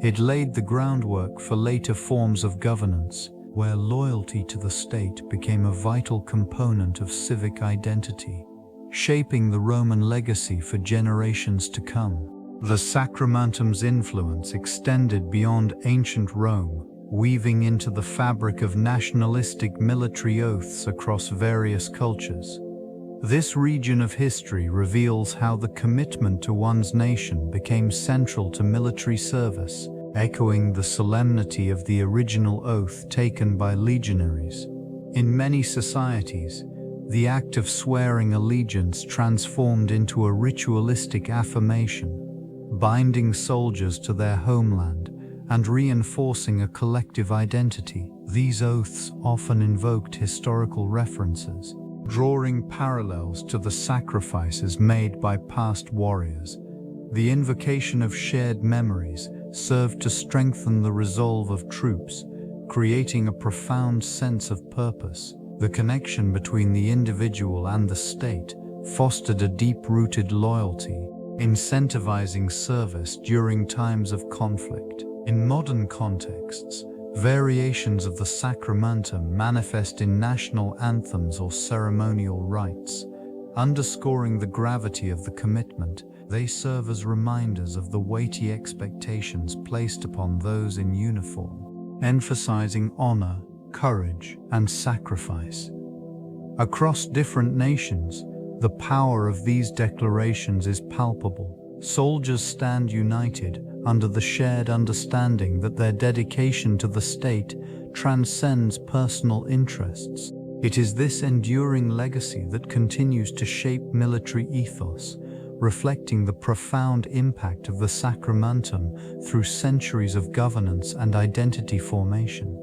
It laid the groundwork for later forms of governance, where loyalty to the state became a vital component of civic identity, shaping the Roman legacy for generations to come. The Sacramentum's influence extended beyond ancient Rome, weaving into the fabric of nationalistic military oaths across various cultures. This region of history reveals how the commitment to one's nation became central to military service, echoing the solemnity of the original oath taken by legionaries. In many societies, the act of swearing allegiance transformed into a ritualistic affirmation, binding soldiers to their homeland and reinforcing a collective identity. These oaths often invoked historical references, drawing parallels to the sacrifices made by past warriors. The invocation of shared memories served to strengthen the resolve of troops, creating a profound sense of purpose. The connection between the individual and the state fostered a deep-rooted loyalty, incentivizing service during times of conflict. In modern contexts, variations of the Sacramentum manifest in national anthems or ceremonial rites. Underscoring the gravity of the commitment, they serve as reminders of the weighty expectations placed upon those in uniform, emphasizing honor, courage, and sacrifice. Across different nations, the power of these declarations is palpable. Soldiers stand united under the shared understanding that their dedication to the state transcends personal interests. It is this enduring legacy that continues to shape military ethos, reflecting the profound impact of the Sacramentum through centuries of governance and identity formation.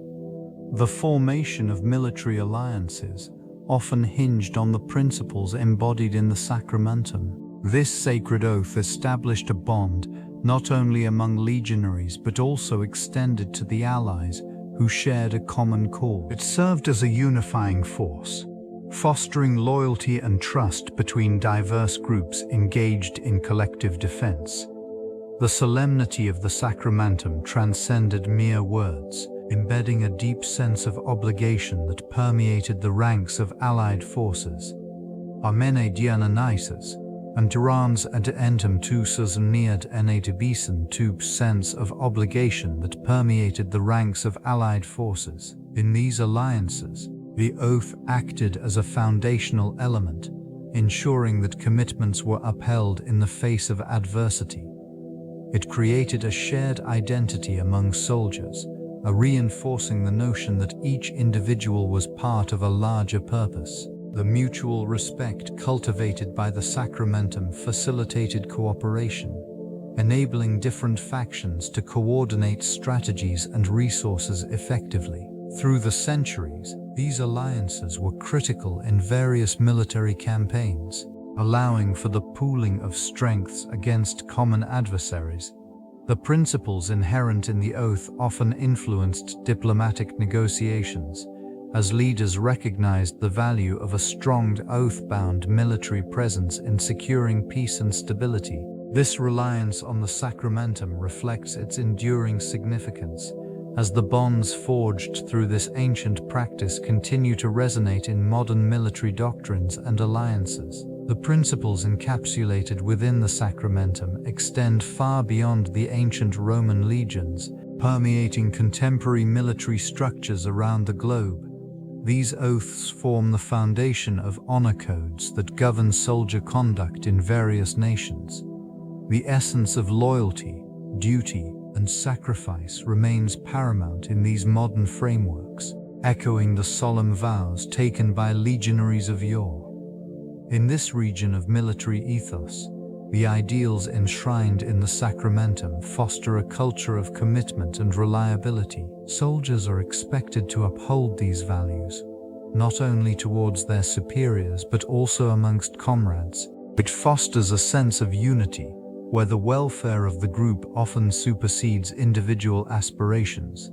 The formation of military alliances often hinged on the principles embodied in the Sacramentum. This sacred oath established a bond not only among legionaries but also extended to the allies who shared a common cause. It served as a unifying force, fostering loyalty and trust between diverse groups engaged in collective defense. The solemnity of the Sacramentum transcended mere words, embedding a deep sense of obligation that permeated the ranks of allied forces. Armene diananises, and Durans ad entem tusas nead enatibisen tube sense of obligation that permeated the ranks of allied forces. In these alliances, the oath acted as a foundational element, ensuring that commitments were upheld in the face of adversity. It created a shared identity among soldiers, reinforcing the notion that each individual was part of a larger purpose. The mutual respect cultivated by the Sacramentum facilitated cooperation, enabling different factions to coordinate strategies and resources effectively. Through the centuries, these alliances were critical in various military campaigns, allowing for the pooling of strengths against common adversaries. The principles inherent in the oath often influenced diplomatic negotiations, as leaders recognized the value of a strong oath-bound military presence in securing peace and stability. This reliance on the Sacramentum reflects its enduring significance, as the bonds forged through this ancient practice continue to resonate in modern military doctrines and alliances. The principles encapsulated within the Sacramentum extend far beyond the ancient Roman legions, permeating contemporary military structures around the globe. These oaths form the foundation of honor codes that govern soldier conduct in various nations. The essence of loyalty, duty, and sacrifice remains paramount in these modern frameworks, echoing the solemn vows taken by legionaries of yore. In this region of military ethos, the ideals enshrined in the Sacramentum foster a culture of commitment and reliability. Soldiers are expected to uphold these values, not only towards their superiors but also amongst comrades. It fosters a sense of unity, where the welfare of the group often supersedes individual aspirations.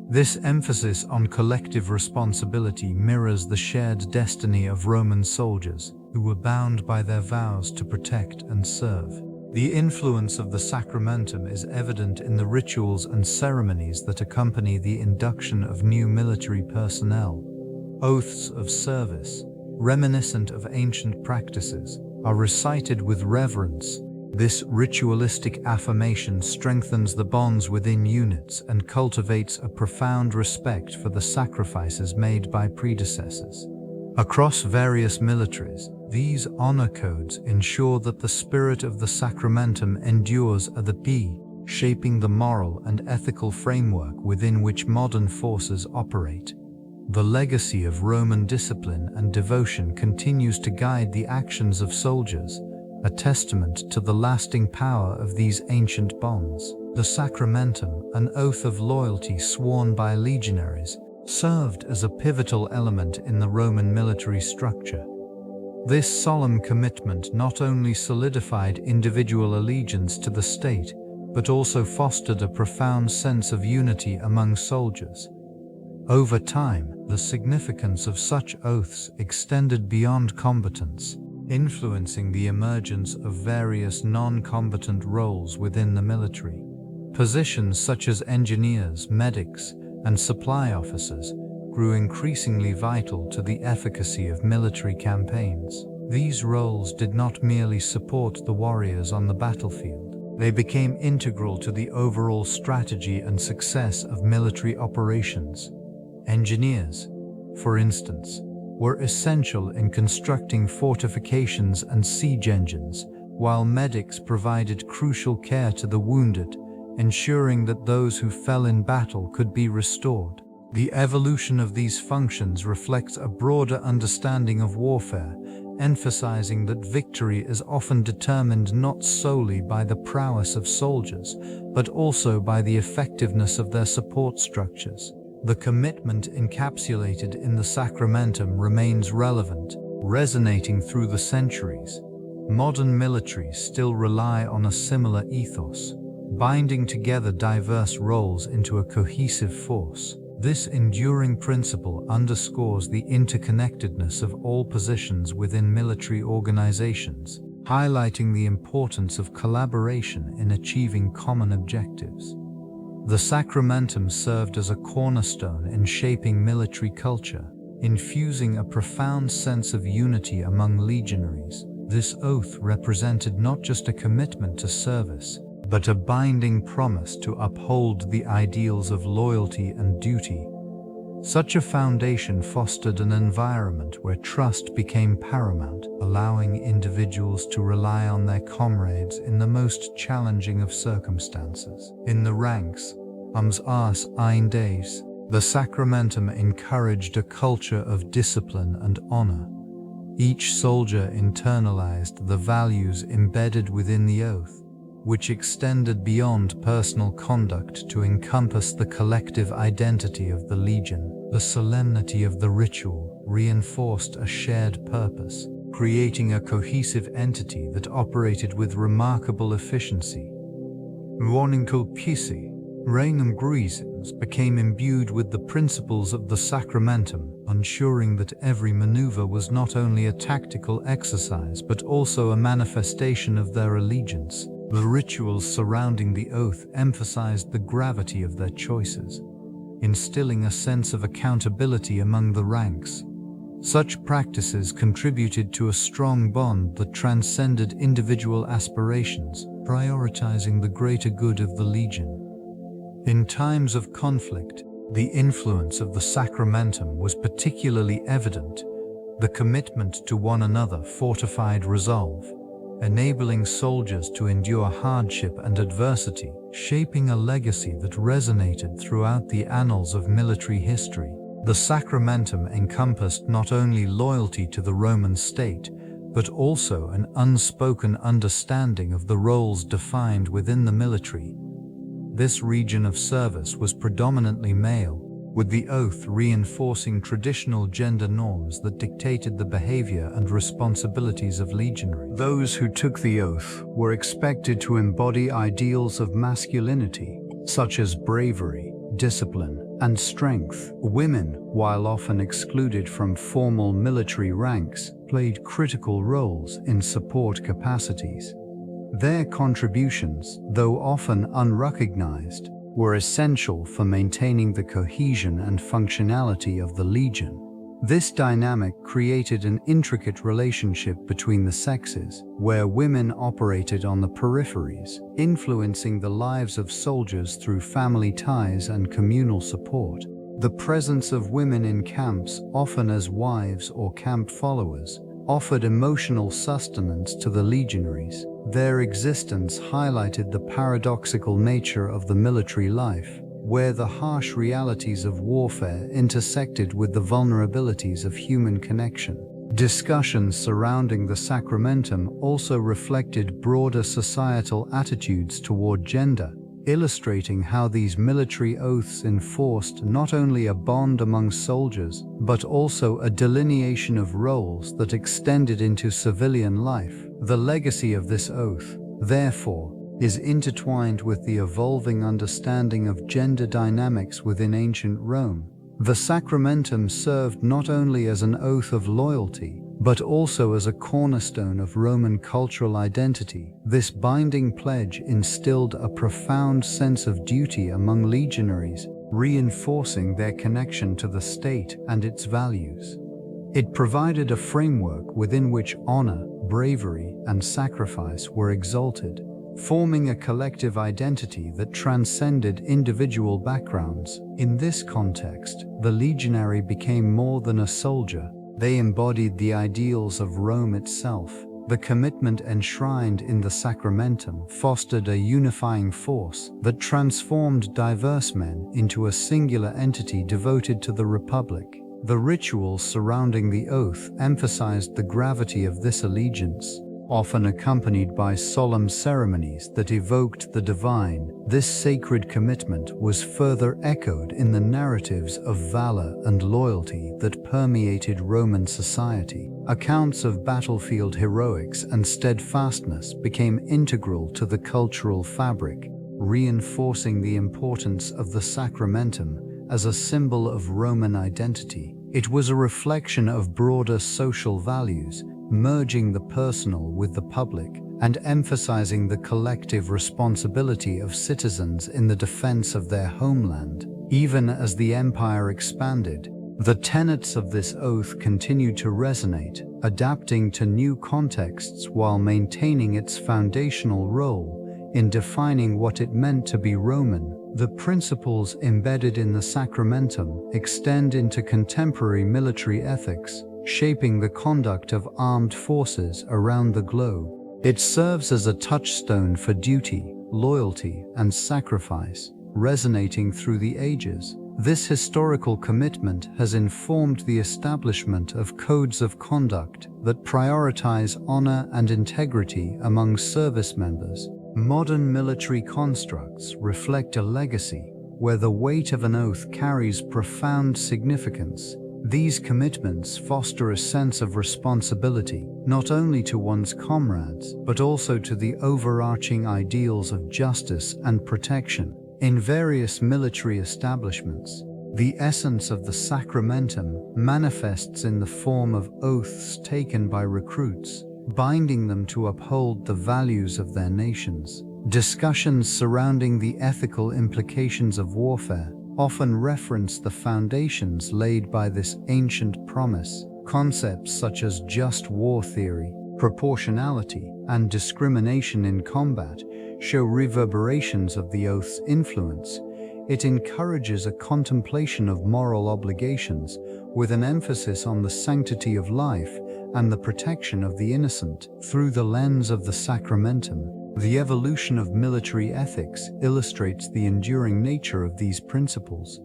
This emphasis on collective responsibility mirrors the shared destiny of Roman soldiers, who were bound by their vows to protect and serve. The influence of the Sacramentum is evident in the rituals and ceremonies that accompany the induction of new military personnel. Oaths of service, reminiscent of ancient practices, are recited with reverence. This ritualistic affirmation strengthens the bonds within units and cultivates a profound respect for the sacrifices made by predecessors. Across various militaries, these honor codes ensure that the spirit of the Sacramentum endures at the key, shaping the moral and ethical framework within which modern forces operate. The legacy of Roman discipline and devotion continues to guide the actions of soldiers, a testament to the lasting power of these ancient bonds. The Sacramentum, an oath of loyalty sworn by legionaries, served as a pivotal element in the Roman military structure. This solemn commitment not only solidified individual allegiance to the state, but also fostered a profound sense of unity among soldiers. Over time, the significance of such oaths extended beyond combatants, influencing the emergence of various non-combatant roles within the military. Positions such as engineers, medics, and supply officers grew increasingly vital to the efficacy of military campaigns. These roles did not merely support the warriors on the battlefield. They became integral to the overall strategy and success of military operations. Engineers, for instance, were essential in constructing fortifications and siege engines, while medics provided crucial care to the wounded, ensuring that those who fell in battle could be restored. The evolution of these functions reflects a broader understanding of warfare, emphasizing that victory is often determined not solely by the prowess of soldiers, but also by the effectiveness of their support structures. The commitment encapsulated in the Sacramentum remains relevant, resonating through the centuries. Modern militaries still rely on a similar ethos, binding together diverse roles into a cohesive force. This enduring principle underscores the interconnectedness of all positions within military organizations, highlighting the importance of collaboration in achieving common objectives. The Sacramentum served as a cornerstone in shaping military culture, infusing a profound sense of unity among legionaries. This oath represented not just a commitment to service, but a binding promise to uphold the ideals of loyalty and duty. Such a foundation fostered an environment where trust became paramount, allowing individuals to rely on their comrades in the most challenging of circumstances. In the ranks, ars days, the Sacramentum encouraged a culture of discipline and honor. Each soldier internalized the values embedded within the oath, which extended beyond personal conduct to encompass the collective identity of the legion. The solemnity of the ritual reinforced a shared purpose, creating a cohesive entity that operated with remarkable efficiency. Regnum Gruisens became imbued with the principles of the Sacramentum, ensuring that every maneuver was not only a tactical exercise but also a manifestation of their allegiance. The rituals surrounding the oath emphasized the gravity of their choices, instilling a sense of accountability among the ranks. Such practices contributed to a strong bond that transcended individual aspirations, prioritizing the greater good of the legion. In times of conflict, the influence of the Sacramentum was particularly evident. The commitment to one another fortified resolve, enabling soldiers to endure hardship and adversity, shaping a legacy that resonated throughout the annals of military history. The Sacramentum encompassed not only loyalty to the Roman state, but also an unspoken understanding of the roles defined within the military. This region of service was predominantly male, with the oath reinforcing traditional gender norms that dictated the behavior and responsibilities of legionaries. Those who took the oath were expected to embody ideals of masculinity, such as bravery, discipline, and strength. Women, while often excluded from formal military ranks, played critical roles in support capacities. Their contributions, though often unrecognized, were essential for maintaining the cohesion and functionality of the legion. This dynamic created an intricate relationship between the sexes, where women operated on the peripheries, influencing the lives of soldiers through family ties and communal support. The presence of women in camps, often as wives or camp followers, offered emotional sustenance to the legionaries. Their existence highlighted the paradoxical nature of the military life, where the harsh realities of warfare intersected with the vulnerabilities of human connection. Discussions surrounding the Sacramentum also reflected broader societal attitudes toward gender, illustrating how these military oaths enforced not only a bond among soldiers, but also a delineation of roles that extended into civilian life. The legacy of this oath, therefore, is intertwined with the evolving understanding of gender dynamics within ancient Rome. The Sacramentum served not only as an oath of loyalty, but also as a cornerstone of Roman cultural identity. This binding pledge instilled a profound sense of duty among legionaries, reinforcing their connection to the state and its values. It provided a framework within which honor, bravery, and sacrifice were exalted, forming a collective identity that transcended individual backgrounds. In this context, the legionary became more than a soldier. They embodied the ideals of Rome itself. The commitment enshrined in the Sacramentum fostered a unifying force that transformed diverse men into a singular entity devoted to the Republic. The rituals surrounding the oath emphasized the gravity of this allegiance, often accompanied by solemn ceremonies that evoked the divine. This sacred commitment was further echoed in the narratives of valor and loyalty that permeated Roman society. Accounts of battlefield heroics and steadfastness became integral to the cultural fabric, reinforcing the importance of the Sacramentum as a symbol of Roman identity. It was a reflection of broader social values, merging the personal with the public and emphasizing the collective responsibility of citizens in the defense of their homeland. Even as the empire expanded, the tenets of this oath continued to resonate, adapting to new contexts while maintaining its foundational role in defining what it meant to be Roman. The principles embedded in the Sacramentum extend into contemporary military ethics, shaping the conduct of armed forces around the globe. It serves as a touchstone for duty, loyalty, and sacrifice, resonating through the ages. This historical commitment has informed the establishment of codes of conduct that prioritize honor and integrity among service members. Modern military constructs reflect a legacy where the weight of an oath carries profound significance. These commitments foster a sense of responsibility, not only to one's comrades, but also to the overarching ideals of justice and protection. In various military establishments, the essence of the Sacramentum manifests in the form of oaths taken by recruits, binding them to uphold the values of their nations. Discussions surrounding the ethical implications of warfare often reference the foundations laid by this ancient promise. Concepts such as just war theory, proportionality, and discrimination in combat show reverberations of the oath's influence. It encourages a contemplation of moral obligations with an emphasis on the sanctity of life and the protection of the innocent. Through the lens of the Sacramentum, the evolution of military ethics illustrates the enduring nature of these principles.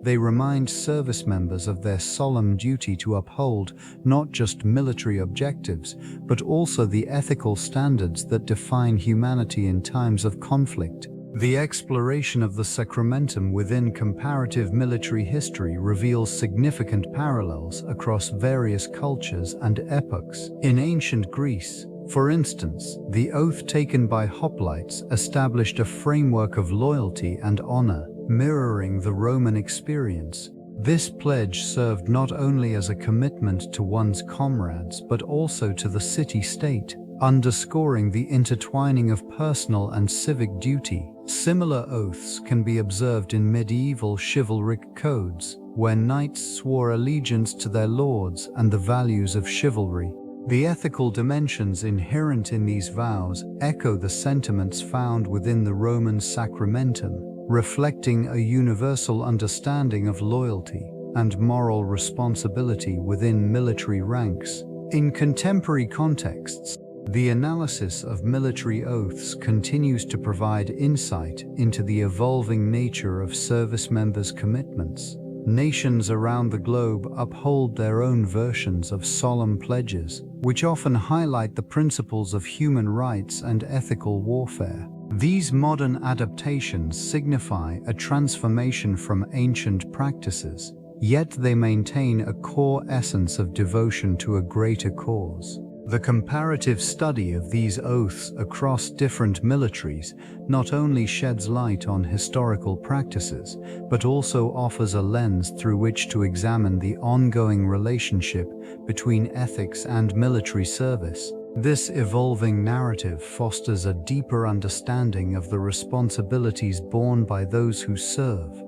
They remind service members of their solemn duty to uphold not just military objectives, but also the ethical standards that define humanity in times of conflict. The exploration of the Sacramentum within comparative military history reveals significant parallels across various cultures and epochs. In ancient Greece, for instance, the oath taken by hoplites established a framework of loyalty and honor, mirroring the Roman experience. This pledge served not only as a commitment to one's comrades but also to the city-state, underscoring the intertwining of personal and civic duty. Similar oaths can be observed in medieval chivalric codes, where knights swore allegiance to their lords and the values of chivalry. The ethical dimensions inherent in these vows echo the sentiments found within the Roman Sacramentum, reflecting a universal understanding of loyalty and moral responsibility within military ranks. In contemporary contexts, the analysis of military oaths continues to provide insight into the evolving nature of service members' commitments. Nations around the globe uphold their own versions of solemn pledges, which often highlight the principles of human rights and ethical warfare. These modern adaptations signify a transformation from ancient practices, yet they maintain a core essence of devotion to a greater cause. The comparative study of these oaths across different militaries not only sheds light on historical practices, but also offers a lens through which to examine the ongoing relationship between ethics and military service. This evolving narrative fosters a deeper understanding of the responsibilities borne by those who serve.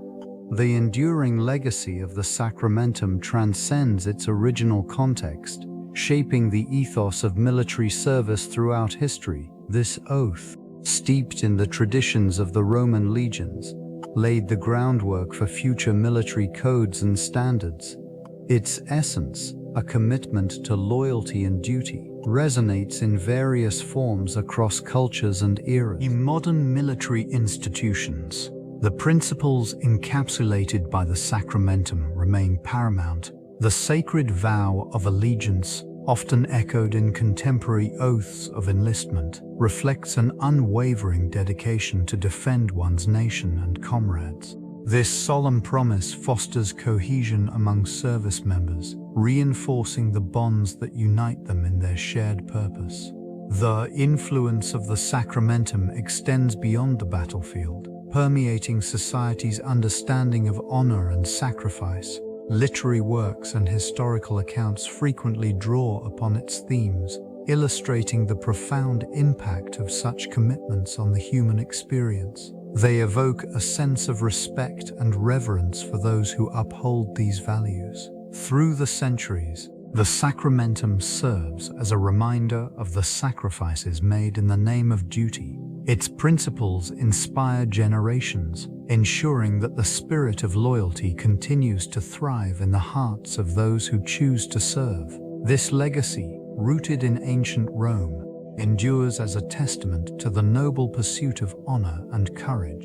The enduring legacy of the Sacramentum transcends its original context, shaping the ethos of military service throughout history. This oath, steeped in the traditions of the Roman legions, laid the groundwork for future military codes and standards. Its essence, a commitment to loyalty and duty, resonates in various forms across cultures and eras. In modern military institutions, the principles encapsulated by the Sacramentum remain paramount. The sacred vow of allegiance, often echoed in contemporary oaths of enlistment, reflects an unwavering dedication to defend one's nation and comrades. This solemn promise fosters cohesion among service members, reinforcing the bonds that unite them in their shared purpose. The influence of the Sacramentum extends beyond the battlefield, permeating society's understanding of honor and sacrifice. Literary works and historical accounts frequently draw upon its themes, illustrating the profound impact of such commitments on the human experience. They evoke a sense of respect and reverence for those who uphold these values. Through the centuries, the Sacramentum serves as a reminder of the sacrifices made in the name of duty. Its principles inspire generations, ensuring that the spirit of loyalty continues to thrive in the hearts of those who choose to serve. This legacy, rooted in ancient Rome, endures as a testament to the noble pursuit of honor and courage.